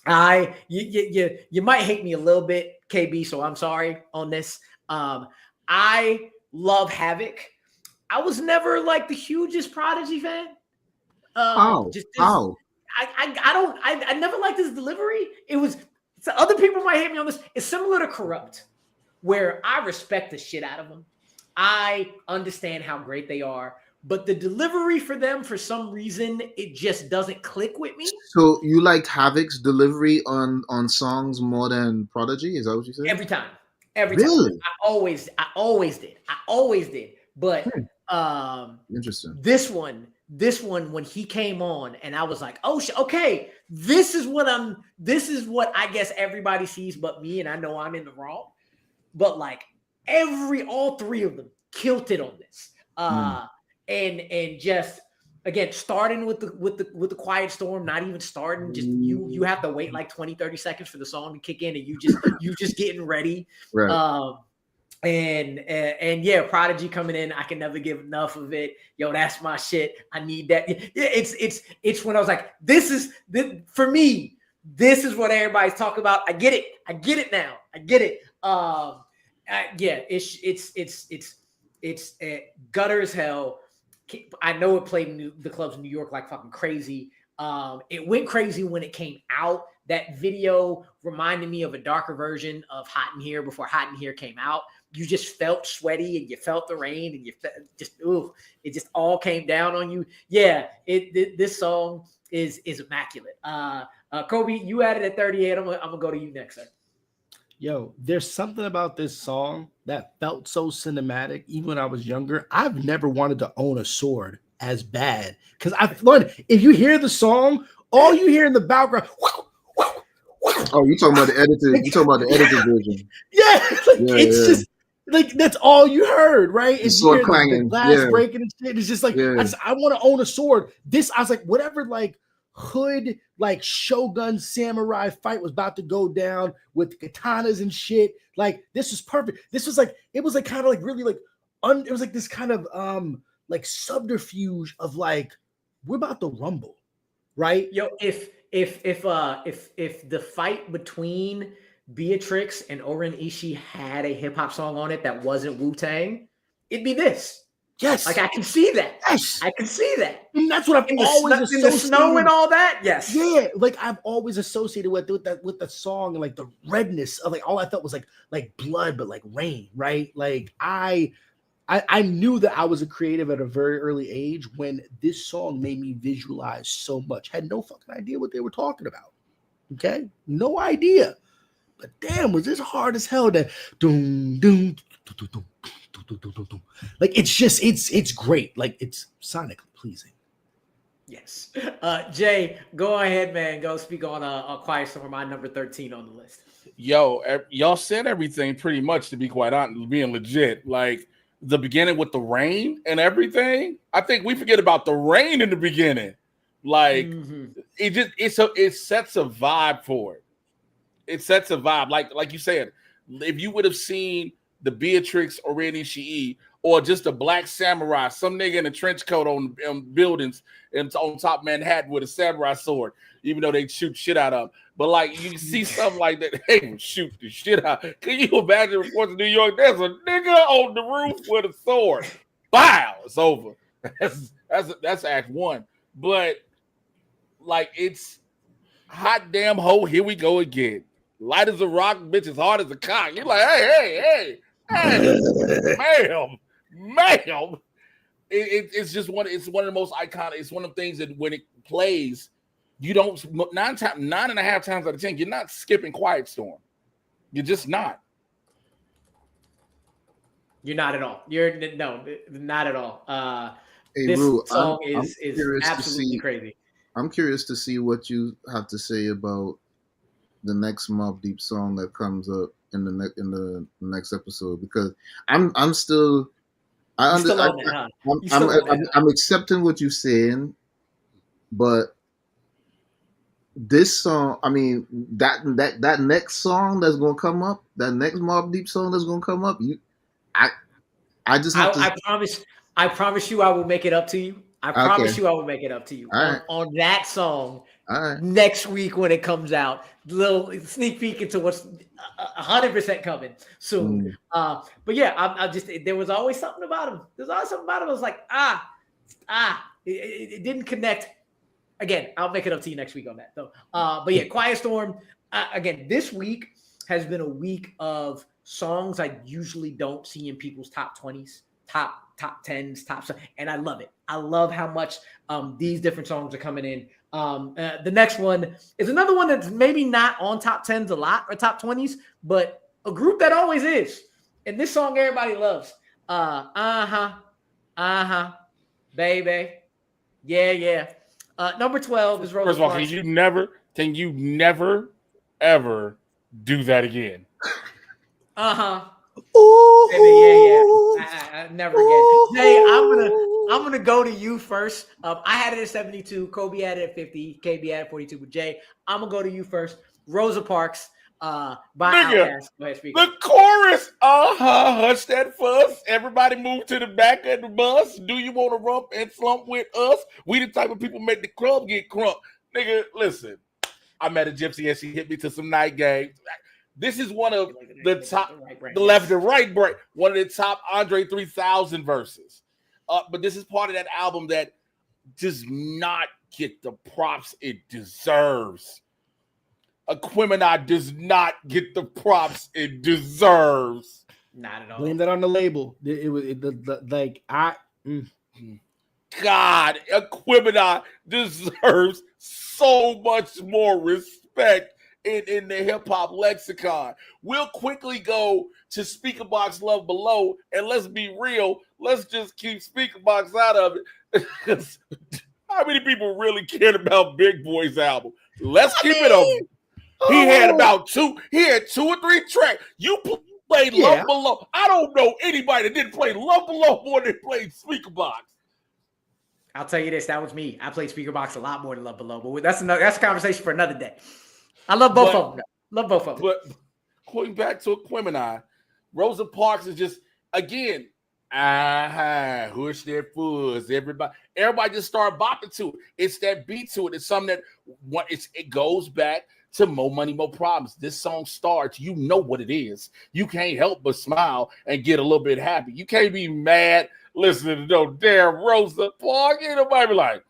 might hate me a little bit, KB, so I'm sorry on this. I love Havoc. I was never like the hugest Prodigy fan. How? I never liked his delivery. It was so other people might hate me on this. It's similar to Corrupt, where I respect the shit out of them. I understand how great they are, but the delivery for them, for some reason, it just doesn't click with me. So you liked Havoc's delivery on songs more than Prodigy? Is that what you said? Every time. Really? I always did. But interesting. This one, when he came on, and I was like, oh, okay, this is what I guess everybody sees but me, and I know I'm in the wrong. But like all three of them killed it on this. And just again, starting with the Quiet Storm, not even starting, just you have to wait like 20-30 seconds for the song to kick in, and you just getting ready. Right. And yeah, Prodigy coming in, I can never give enough of it. Yo, that's my shit. I need that. Yeah, it's when I was like, this for me, this is what everybody's talking about. I get it now. I get it. Yeah, it's gutter as hell. I know it played in the clubs in New York like fucking crazy. It went crazy when it came out. That video reminded me of a darker version of Hot in Here before Hot in Here came out. You just felt sweaty and you felt the rain and you felt it just all came down on you. Yeah, this song is immaculate. Kolby, you had it at 38. I'm gonna go to you next, sir. Yo, there's something about this song that felt so cinematic. Even when I was younger, I've never wanted to own a sword as bad because I've learned if you hear the song, all you hear in the background. Oh, you talking about the edited? You talking about the edited version? Yeah, it's just like that's all you heard, right? It's sword clanging, the glass breaking and shit. It's just like I want to own a sword. This I was like, whatever, like hood, like Shogun samurai fight was about to go down with katanas and shit. Like this was perfect. This was like it was like kind of like really like it was like this kind of like subterfuge of like we're about to rumble, right? Yo, if the fight between Beatrix and Oren Ishii had a hip hop song on it that wasn't Wu-Tang, it'd be this. Yes, like I can see that. Yes, I can see that. And that's what I've always associated in the snow and all that. Yes, yeah. Like I've always associated with the song and like the redness of like all I felt was like blood, but like rain, right? Like I knew that I was a creative at a very early age when this song made me visualize so much. Had no fucking idea what they were talking about. Okay, no idea. But damn, was this hard as hell? That doom doom. Like it's just it's great. Like it's sonically pleasing. Yes. Jay, go ahead, man. Go speak on a Quiet Storm, my number 13 on the list. Yo, y'all said everything pretty much, to be quite honest, being legit. Like the beginning with the rain and everything. I think we forget about the rain in the beginning. Like it sets a vibe for it. It sets a vibe. Like you said, if you would have seen the Beatrix or Randy Shii or just a black samurai, some nigga in a trench coat on buildings and on top of Manhattan with a samurai sword, even though they shoot shit out of them. But like you see something like that, they will shoot the shit out. Can you imagine reports in New York? There's a nigga on the roof with a sword. Bow, it's over. That's act one. But like it's hot damn hoe, here we go again. Light as a rock, bitch as hard as a cock. You're like, hey, ma'am. It's just one. It's one of the most iconic. It's one of the things that when it plays, you don't 9.5 times out of 10, you're not skipping Quiet Storm. You're just not. You're not at all. Not at all. Hey, this Rue, song I'm is absolutely crazy. I'm curious to see what you have to say about the next Mobb Deep song that comes up in the next episode, because I'm accepting what you're saying, but this song, I mean, that next song that's gonna come up, that next Mobb Deep song that's gonna come up, I just have to. I promise you, I will make it up to you. I promise you, I will make it up to you on that song next week when it comes out. Little sneak peek into what's 100% coming soon. But yeah, I just there was always something about him. There's always something about him. I was like, it didn't connect. Again, I'll make it up to you next week on that though. But yeah, Quiet Storm. Again, this week has been a week of songs I usually don't see in people's top 20s, top 10s, and I love it. I love how much these different songs are coming in. The next one is another one that's maybe not on top 10s a lot or top 20s, but a group that always is. And this song everybody loves. Baby. Yeah. Number 12 is Rosa First of all, Parks. can you never, ever do that again? Ooh, yeah. Never again. Hey, I'm gonna go to you first. I had it at 72. Kolby had it at 50. KB had it at 42. But Jay, I'm gonna go to you first. Rosa Parks, by Outkast. Go ahead, speak. The chorus, hush that fuss. Everybody move to the back of the bus. Do you want to rump and slump with us? We the type of people make the club get crunk. Nigga, listen. I met a gypsy and she hit me to some night games. This is one of the top, the left and right break, one of the top Andre 3000 verses. But this is part of that album that does not get the props it deserves. Aquemini does not get the props it deserves. Not at all. Blame that on the label. God, Aquemini deserves so much more respect in the hip-hop lexicon. We'll quickly go to Speaker Box Love Below, and let's be real, let's just keep Speaker Box out of it. How many people really cared about Big Boy's album? Let's keep it open. He had two or three tracks. You played Love Below. I don't know anybody that didn't play Love Below more than played Speaker Box. I'll tell you this, that was me. I played Speaker Box a lot more than Love Below, but that's a conversation for another day. I love both of them. Love both of them. But going back to Aquemini, Rosa Parks is just, again, hush that fuzz. Everybody just start bopping to it. It's that beat to it. It's something that it goes back to More Money, More Problems. This song starts, you know what it is. You can't help but smile and get a little bit happy. You can't be mad listening to no damn Rosa Parks. Nobody be like,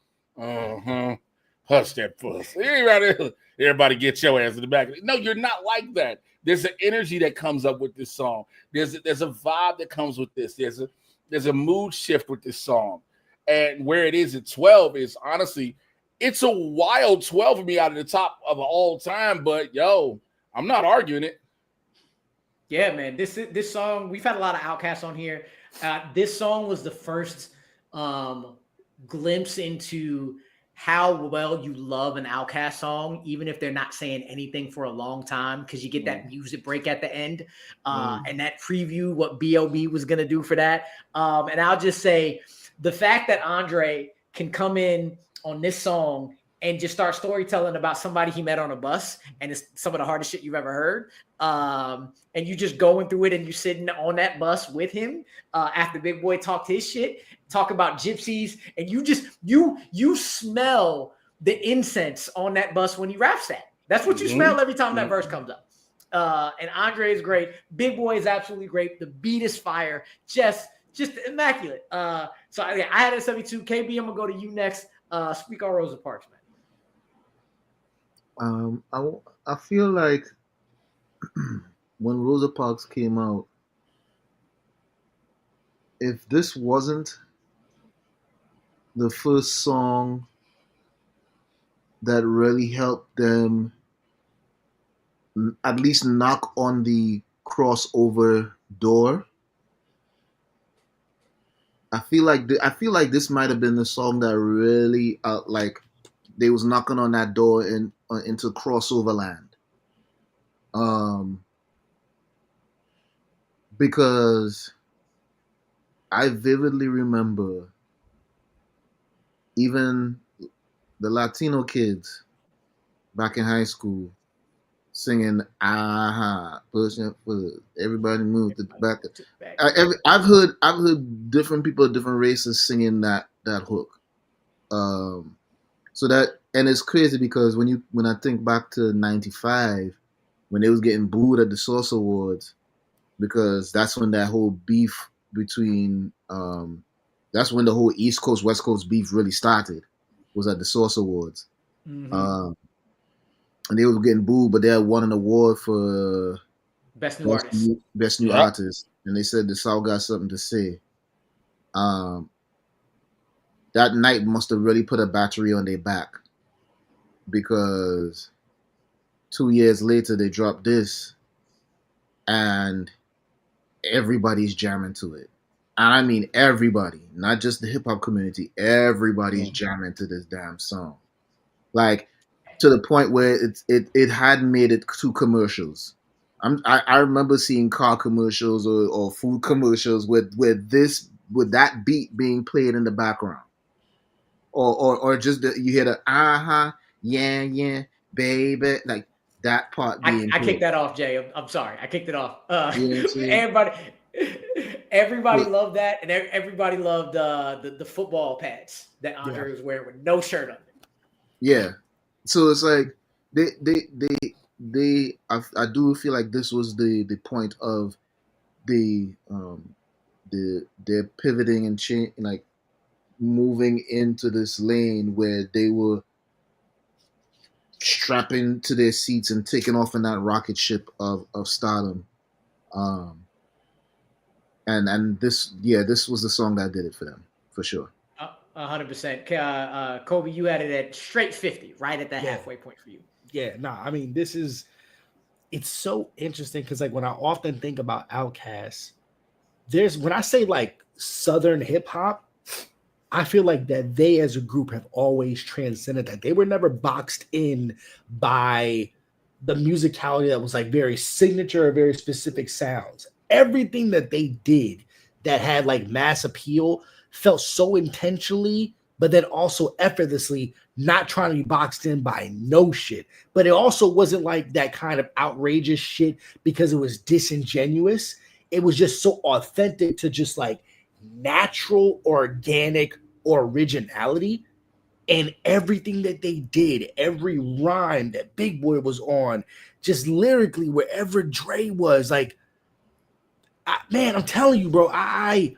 hush that fuzz. Everybody get your ass in the back. No, you're not like that. There's an energy that comes up with this song. There's a vibe that comes with this. There's a mood shift with this song. And where it is at 12 is honestly, it's a wild 12 for me out of the top of all time. But yo, I'm not arguing it. Yeah, man. This song, we've had a lot of Outkast on here. This song was the first glimpse into how well you love an Outkast song, even if they're not saying anything for a long time, because you get that music break at the end and that preview what B.O.B. was going to do for that. And I'll just say the fact that Andre can come in on this song and just start storytelling about somebody he met on a bus, and it's some of the hardest shit you've ever heard. And you just going through it and you sitting on that bus with him after Big Boy talked his shit, talk about gypsies, and you smell the incense on that bus when he raps that. That's what you smell every time that verse comes up. And Andre is great. Big Boy is absolutely great. The beat is fire. Just immaculate. So I had a 72. KB, I'm gonna go to you next. Speak on Rosa Parks, man. I feel like when Rosa Parks came out, if this wasn't the first song that really helped them at least knock on the crossover door, I feel like this might have been the song that really like they was knocking on that door into crossover land. Because I vividly remember even the Latino kids back in high school singing "Aha," pushing for everybody move to the back. I've heard different people of different races singing that hook. So that, and it's crazy because when I think back to '95 when they was getting booed at the Source Awards, because that's when that whole beef between that's when the whole East Coast West Coast beef really started, was at the Source Awards. And they were getting booed, but they had won an award for best new artist, and they said the South got something to say. That night must have really put a battery on their back, because 2 years later they dropped this and everybody's jamming to it. And I mean everybody, not just the hip hop community, everybody's jamming to this damn song. Like, to the point where it had made it to commercials. I remember seeing car commercials or food commercials with that beat being played in the background, or just you hear the yeah baby, like that part being. I kicked that off, Jay. I'm sorry, I kicked it off. You know everybody loved that, and everybody loved the football pads that Andre was wearing with no shirt on it. Yeah. So it's like I do feel like this was the point of their pivoting and change, like moving into this lane where they were strapping to their seats and taking off in that rocket ship of stardom. And this was the song that did it for them, for sure. 100%. Kolby, you had it at straight 50, right at that halfway point for you. Yeah, I mean, it's so interesting because, like, when I often think about Outkast, when I say like Southern hip hop, I feel like that they as a group have always transcended that. They were never boxed in by the musicality that was like very signature or very specific sounds. Everything that they did that had like mass appeal felt so intentionally, but then also effortlessly, not trying to be boxed in by no shit. But it also wasn't like that kind of outrageous shit because it was disingenuous. It was just so authentic to just like natural, organic originality. And everything that they did, every rhyme that Big Boy was on, just lyrically, wherever Dre was, like, man, I'm telling you, bro, I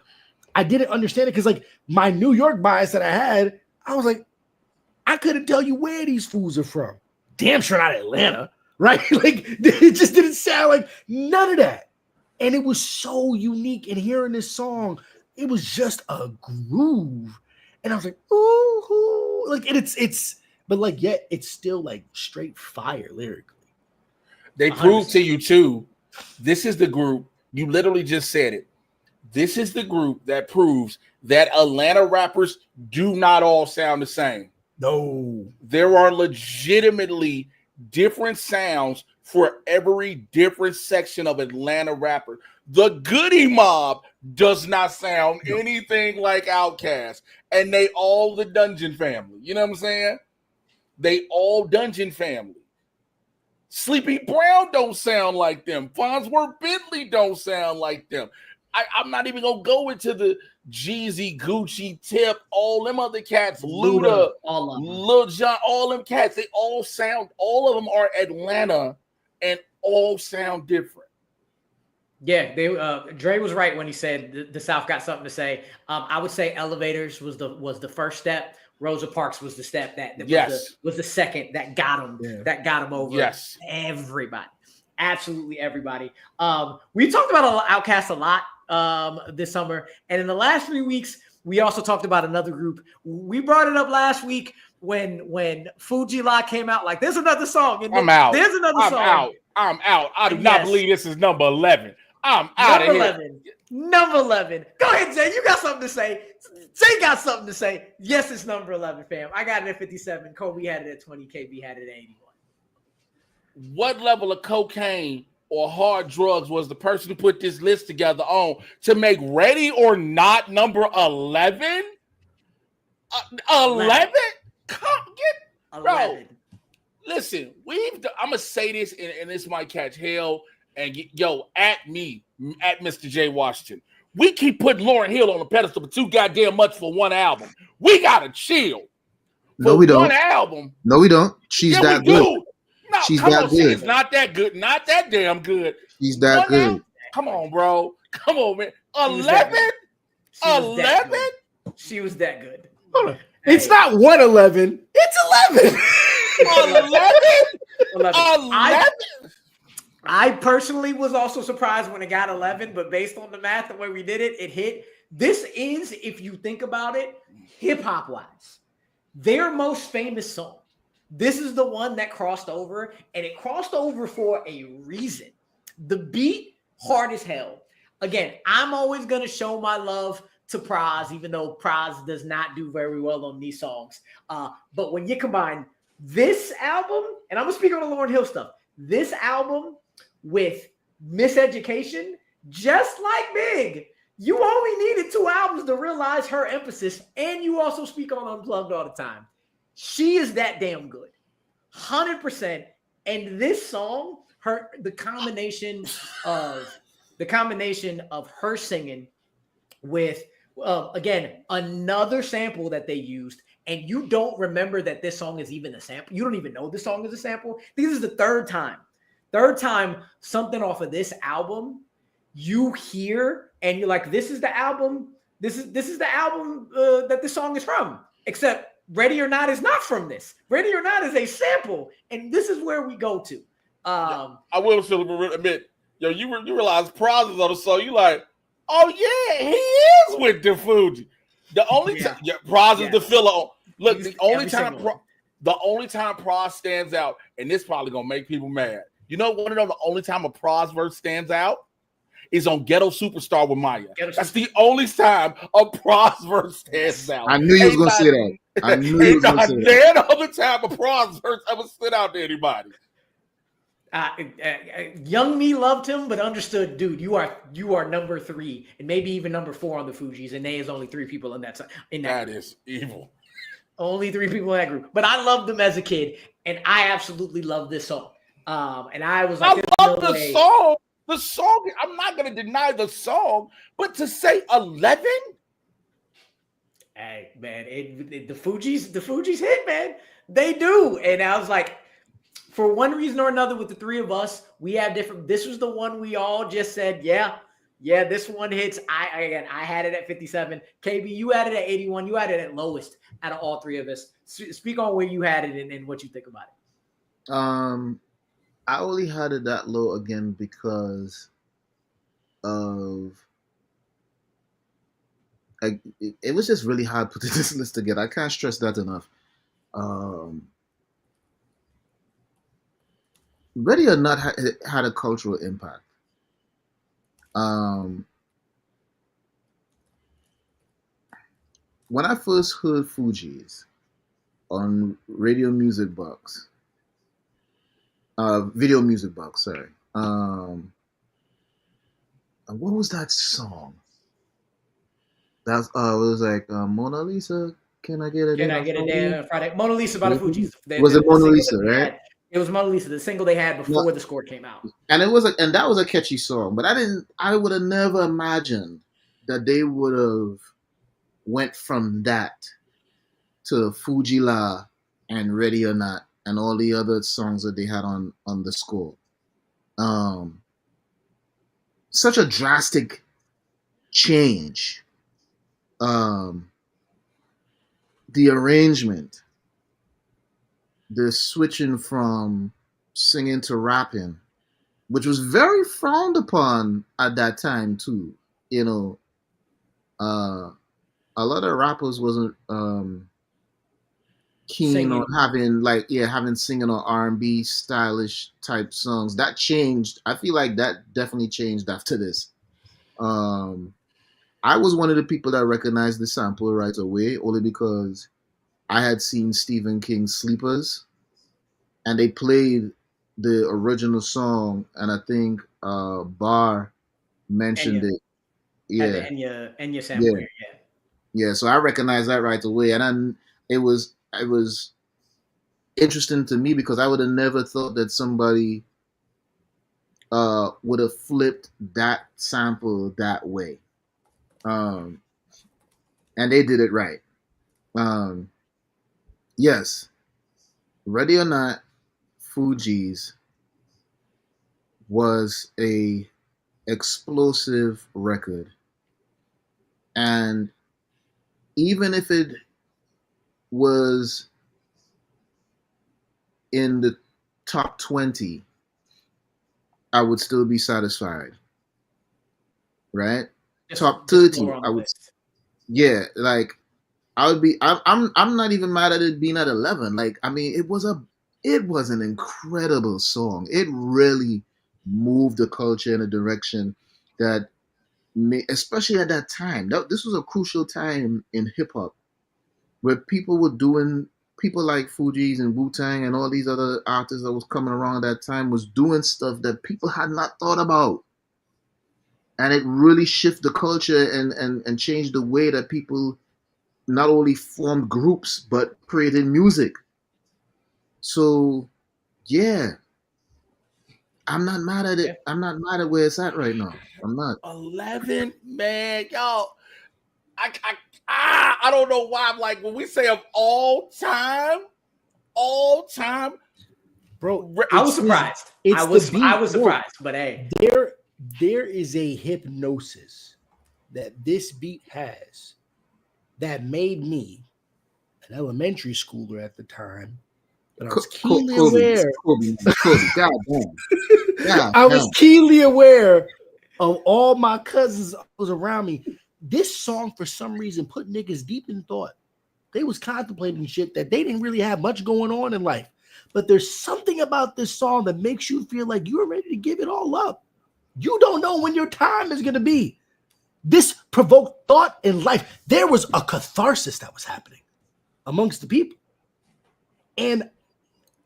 didn't understand it because, like, my New York bias that I had, I was like, I couldn't tell you where these fools are from. Damn sure not Atlanta, right? Like, it just didn't sound like none of that. And it was so unique. And hearing this song, it was just a groove. And I was like, ooh, like, and it's, but like, yet it's still like straight fire lyrically. They 100%. Proved to you too, this is the group, you literally just said it. this is the group that proves that Atlanta rappers do not all sound the same. No. There are legitimately different sounds for every different section of Atlanta rapper. The Goody Mob does not sound anything like Outkast, and they all the Dungeon family. You know what I'm saying? They all Dungeon family. Sleepy Brown don't sound like them. Farnsworth Bentley don't sound like them. I'm not even gonna go into the Jeezy, Gucci, Tip, all them other cats, Luda, Lil Jon, all them cats. They all sound. All of them are Atlanta, and all sound different. Yeah, Dre was right when he said the South got something to say. I would say Elevators was the first step. Rosa Parks was the step that was the second that got him over everybody. Absolutely everybody. We talked about Outkast a lot this summer, and in the last 3 weeks, we also talked about another group. We brought it up last week when Fuji La came out. Like, there's another song. I'm out. There's another song. I'm out. I do not believe this is number 11. I'm out of here. Number 11. Go ahead, Jay. You got something to say. Jay got something to say. Yes, it's number 11, fam. I got it at 57. Kolby had it at 20. KB had it at 81. What level of cocaine or hard drugs was the person who put this list together on to make Ready or Not number 11? 11? Come get 11. Bro. Listen, I'm gonna say this, and this might catch hell. And at me, at Mr. J Washington, we keep putting Lauryn Hill on the pedestal for too goddamn much for one album. We gotta chill. No, we don't. One album. No, we don't. She's that good. No, she's that good. It's not that good. Not that damn good. She's that good. Album? Come on, bro. Come on, man. 11? 11? She was that good. It's not 111. It's 11. 11? I personally was also surprised when it got 11, but based on the math, the way we did it, it hit. This is, if you think about it, hip-hop wise, their most famous song. This is the one that crossed over, and it crossed over for a reason. The beat, hard as hell. Again, I'm always going to show my love to Pras, even though Pras does not do very well on these songs. But when you combine this album, and I'm going to speak on the Lauryn Hill stuff, this album with Miseducation, just like Big, you only needed 2 albums to realize her emphasis, and you also speak on Unplugged all the time. She is that damn good, 100%. And this song, the combination of her singing with again another sample that they used, and you don't remember that this song is even a sample. You don't even know this song is a sample. This is the third time something off of this album you hear, and you're like, this is the album. This is the album that this song is from. Except Ready or Not is not from this. Ready or Not is a sample, and this is where we go to. I will admit, you realize Pras is on the song. You like, oh yeah, he is with the Fuji. The only time Pras is the filler. Look, the only time Pras stands out, and this probably gonna make people mad. You know, want to know the only time a Pras verse stands out is on Ghetto Superstar with Maya. That's the only time a Pras verse stands out. I knew you was gonna say that. I knew you was gonna say that. Not other time a Pras verse ever stood out to anybody. Young me loved him, but understood, dude, you are number 3 and maybe even number 4 on the Fugees, and there's only 3 people in that. That is evil. Only 3 people in that group. But I loved them as a kid, and I absolutely love this song. And I was like, I love the song. The song, I'm not going to deny the song, but to say 11? Hey, man, the Fugees hit, man. They do. And I was like, for one reason or another, with the 3 of us, we have different. This was the one we all just said, yeah, this one hits. I had it at 57. KB, you had it at 81. You had it at lowest out of all 3 of us. Speak on where you had it and what you think about it. I only had it that low again because of it was just really hard putting this list together. I can't stress that enough. Ready or Not had a cultural impact. when I first heard Fugees on Radio Music Box, Video Music Box, sorry. What was that song? That's it was like Mona Lisa. Can I get a Can day I on get a day Friday? on Friday? Mona Lisa by the Fugees. Was it The Mona single Lisa, that they right? had, it was Mona Lisa, the single they had before the score came out. And and that was a catchy song, but I would have never imagined that they would have went from that to Fuji La and Ready or Not and all the other songs that they had on the score. Such a drastic change. The arrangement, the switching from singing to rapping, which was very frowned upon at that time too. You know, a lot of rappers wasn't keen Singing. on having singing on R&B stylish type songs. That changed. I feel like that definitely changed after this. I was one of the people that recognized the sample right away, only because I had seen Stephen King's Sleepers, and they played the original song, and I think Bar mentioned it. Had Yeah, the Enya sample yeah, here, yeah. So I recognized that right away, and then it was interesting to me because I would have never thought that somebody would have flipped that sample that way, and they did it right. Um, yes, Ready or Not, Fugees was a explosive record, and even if it was in the top 20, I would still be satisfied. Right? Top 30, lower on I the would. list. Yeah, like I would be. I'm not even mad at it being at 11. Like, I mean, it was an incredible song. It really moved the culture in a direction that, especially at that time, this was a crucial time in hip hop where people were doing, people like Fugees and Wu Tang and all these other artists that was coming around that time was doing stuff that people had not thought about, and it really shifted the culture and changed the way that people not only formed groups but created music. So yeah, I'm not mad at it. Yeah. I'm not mad at where it's at right now. I'm not. 11, man, y'all. I don't know why. I'm like, when we say of all time, bro. I was surprised. I was surprised, but hey, there is a hypnosis that this beat has that made me, an elementary schooler at the time, but I was keenly aware. Kolby, God damn. I was keenly aware of all my cousins was around me. This song, for some reason, put niggas deep in thought. They was contemplating shit that they didn't really have much going on in life. But there's something about this song that makes you feel like you're ready to give it all up. You don't know when your time is going to be. This provoked thought in life. There was a catharsis that was happening amongst the people. And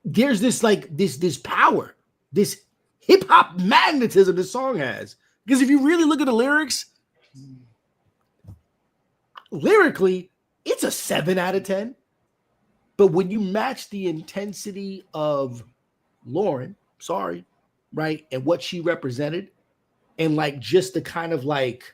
there's this power, this hip hop magnetism this song has. Because if you really look at the lyrics, lyrically, it's a 7 out of 10. But when you match the intensity of Lauren, right, and what she represented, and like just the kind of like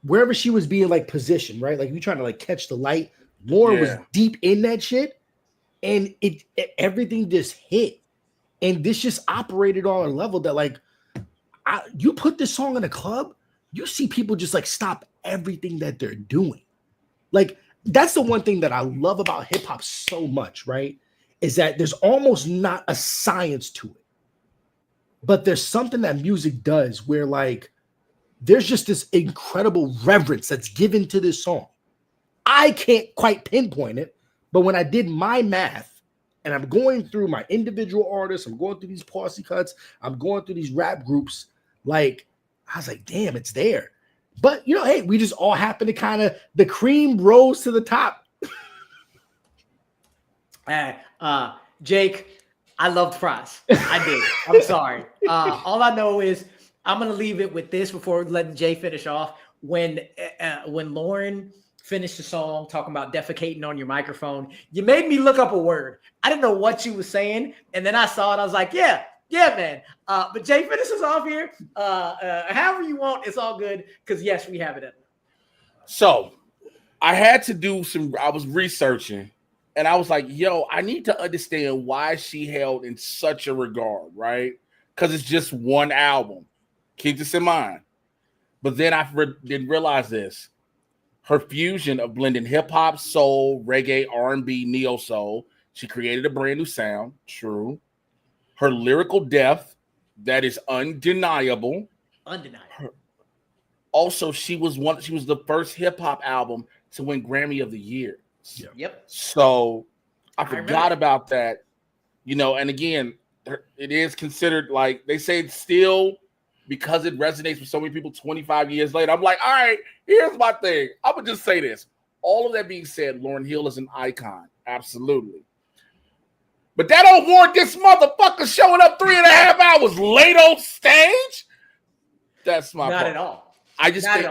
wherever she was being like positioned, right? Like you trying to like catch the light. Lauren was deep in that shit, and it everything just hit. And this just operated on a level that like you put this song in a club, you see people just like stop everything that they're doing. Like that's the one thing that I love about hip hop so much, right? Is that there's almost not a science to it. But there's something that music does where like there's just this incredible reverence that's given to this song. I can't quite pinpoint it, but when I did my math and I'm going through my individual artists, I'm going through these posse cuts, I'm going through these rap groups, like I was like, damn, it's there. But hey, we just all happen to kind of the cream rose to the top. Jake, I loved fries. I did. I'm sorry. All I know is I'm gonna leave it with this before letting Jay finish off. When Lauren finished the song talking about defecating on your microphone, you made me look up a word. I didn't know what you were saying, and then I saw it. I was like, yeah, man. But Jay finishes off here. However you want, it's all good because yes, we have it. So I had to do I was researching. And I was like, yo, I need to understand why she held in such a regard, right? Because it's just one album. Keep this in mind. But then I didn't realize this. Her fusion of blending hip-hop, soul, reggae, R&B, neo-soul. She created a brand new sound. True. Her lyrical depth, that is undeniable. Also, she was the first hip-hop album to win Grammy of the Year. Yep. So I forgot about that, and again, it is considered like they say it's still because it resonates with so many people 25 years later. I'm like, all right, here's my thing. I'm going to just say this. All of that being said, Lauryn Hill is an icon. Absolutely. But that don't warrant this motherfucker showing up 3.5 hours late on stage. That's my Not part. at all. I just think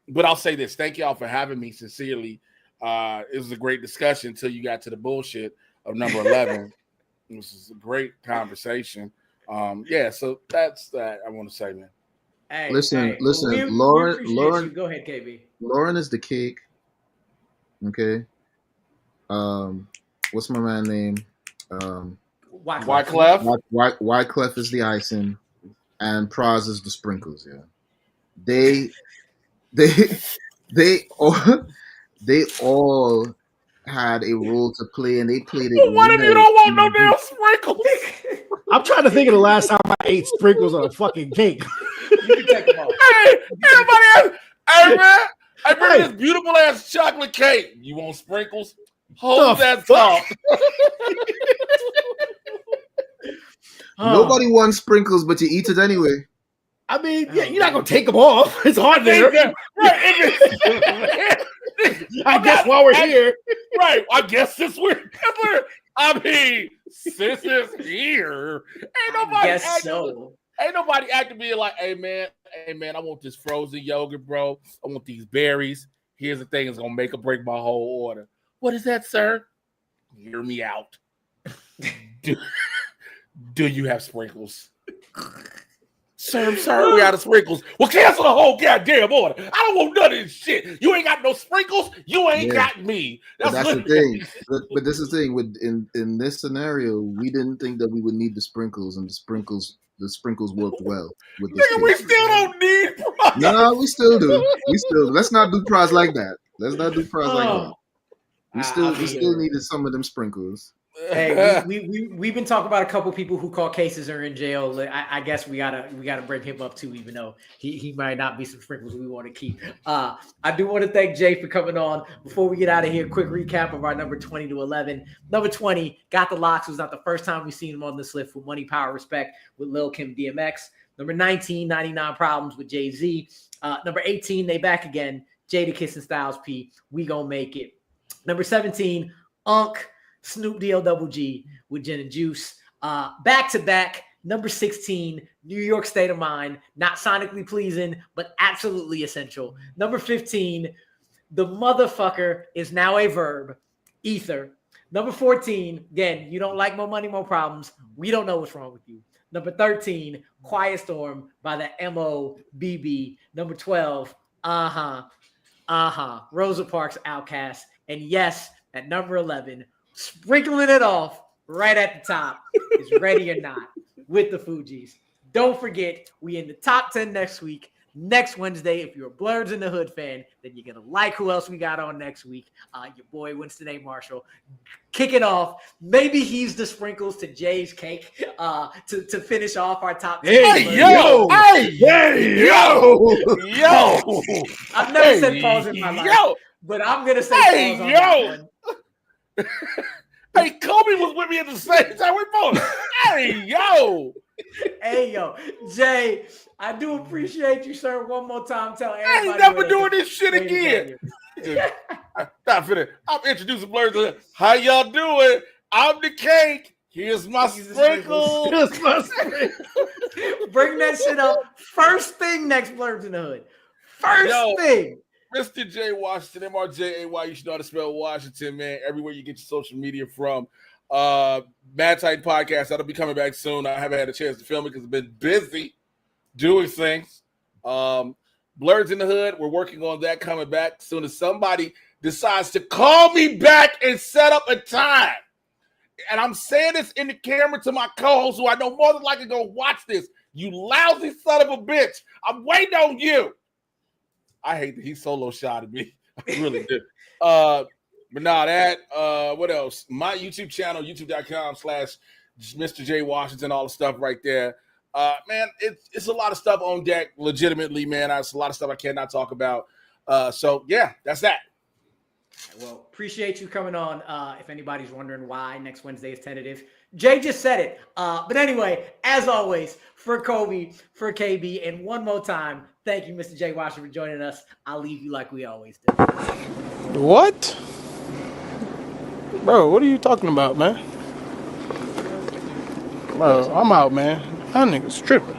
but I'll say this. Thank y'all for having me sincerely. It was a great discussion until you got to the bullshit of number 11. This is a great conversation. So that's that I want to say, man. Hey, listen, Lauren. Go ahead, KB. Lauren is the cake. Okay. What's my man name? Wyclef. Wyclef is the icing, and Praz is the sprinkles. Yeah. They all had a role to play, and they played it. But what if you don't want no damn sprinkles? I'm trying to think of the last time I ate sprinkles on a fucking cake. You can take them off. Hey, everybody! Hey, man! I bring this beautiful ass chocolate cake. You want sprinkles? Hold that thought. Nobody wants sprinkles, but you eat it anyway. I mean, you're not gonna take them off. It's hard there. I guess while we're here, right? I guess since we're since it's here, ain't nobody acting me like, hey man, I want this frozen yogurt, bro. I want these berries. Here's the thing, it's gonna make or break my whole order. What is that, sir? Hear me out. Do you have sprinkles? Sir, we out of sprinkles. Well, cancel the whole goddamn order. I don't want none of this shit. You ain't got no sprinkles. You ain't got me. That's the thing. But this is the thing. In this scenario, we didn't think that we would need the sprinkles, and the sprinkles worked well with this. Nigga, we still don't need Prize. No, we still do. Let's not do Prize like that. Like that. We still needed some of them sprinkles. Hey, we've been talking about a couple people who caught cases are in jail. I guess we gotta bring him up too, even though he might not be some sprinkles we want to keep. I do want to thank Jay for coming on. Before we get out of here, quick recap of our number 20 to 11. Number 20, Got the Locks, was not the first time we've seen him on this list with Money, Power, Respect with Lil Kim DMX. Number 19, 99 Problems with Jay-Z. Number 18, They Back Again, Jadakiss and Styles P, We Gon' Make It. Number 17, Snoop D-O Double G with Gin and Juice. Back to back, number 16, New York State of Mind. Not sonically pleasing, but absolutely essential. Number 15, The Motherfucker Is Now a Verb, Ether. Number 14, again, You Don't Like More Money, More Problems. We Don't Know What's Wrong with You. Number 13, Quiet Storm by the MOBB. Number 12, Rosa Parks, Outkast. And yes, at number 11, sprinkling it off right at the top is Ready or Not with the Fugees. Don't forget, we in the top 10 next week. Next Wednesday, if you're a Blurs in the Hood fan, then you're going to like who else we got on next week. Your boy, Winston A. Marshall. Kick it off. Maybe he's the sprinkles to Jay's cake to finish off our top 10. Hey, yo! I've never said pause in my life, but I'm going to say pause on that one. Hey, Kolby was with me at the same time. We both. Hey, yo! Hey, yo, Jay, I do appreciate you, sir. One more time, tell everybody. I ain't never doing this shit again. I'm introducing Blurs. How y'all doing? I'm the cake. Here's my sprinkles. Here's my sprinkles. Bring that shit up. First thing next Blurbs in the Hood. First thing. Mr. J Washington, MRJAY. You should know how to spell Washington, man. Everywhere you get your social media from. Mad Titan Podcast. That'll be coming back soon. I haven't had a chance to film it because I've been busy doing things. Blurs in the Hood. We're working on that coming back as soon as somebody decides to call me back and set up a time. And I'm saying this in the camera to my co-host who I know more than likely going to watch this. You lousy son of a bitch. I'm waiting on you. I hate that he solo shot at me. I really do. But now what else? My YouTube channel, youtube.com/Mr. J Washington, all the stuff right there. Man, it's a lot of stuff on deck, legitimately, man. It's a lot of stuff I cannot talk about. So, yeah, that's that. Well, appreciate you coming on. If anybody's wondering why next Wednesday is tentative, Jay just said it. But anyway, as always, for Kolby, for KB, and one more time, thank you, Mr. J Washington, for joining us. I'll leave you like we always do. What? Bro, what are you talking about, man? Bro, I'm out, man. That nigga's tripping.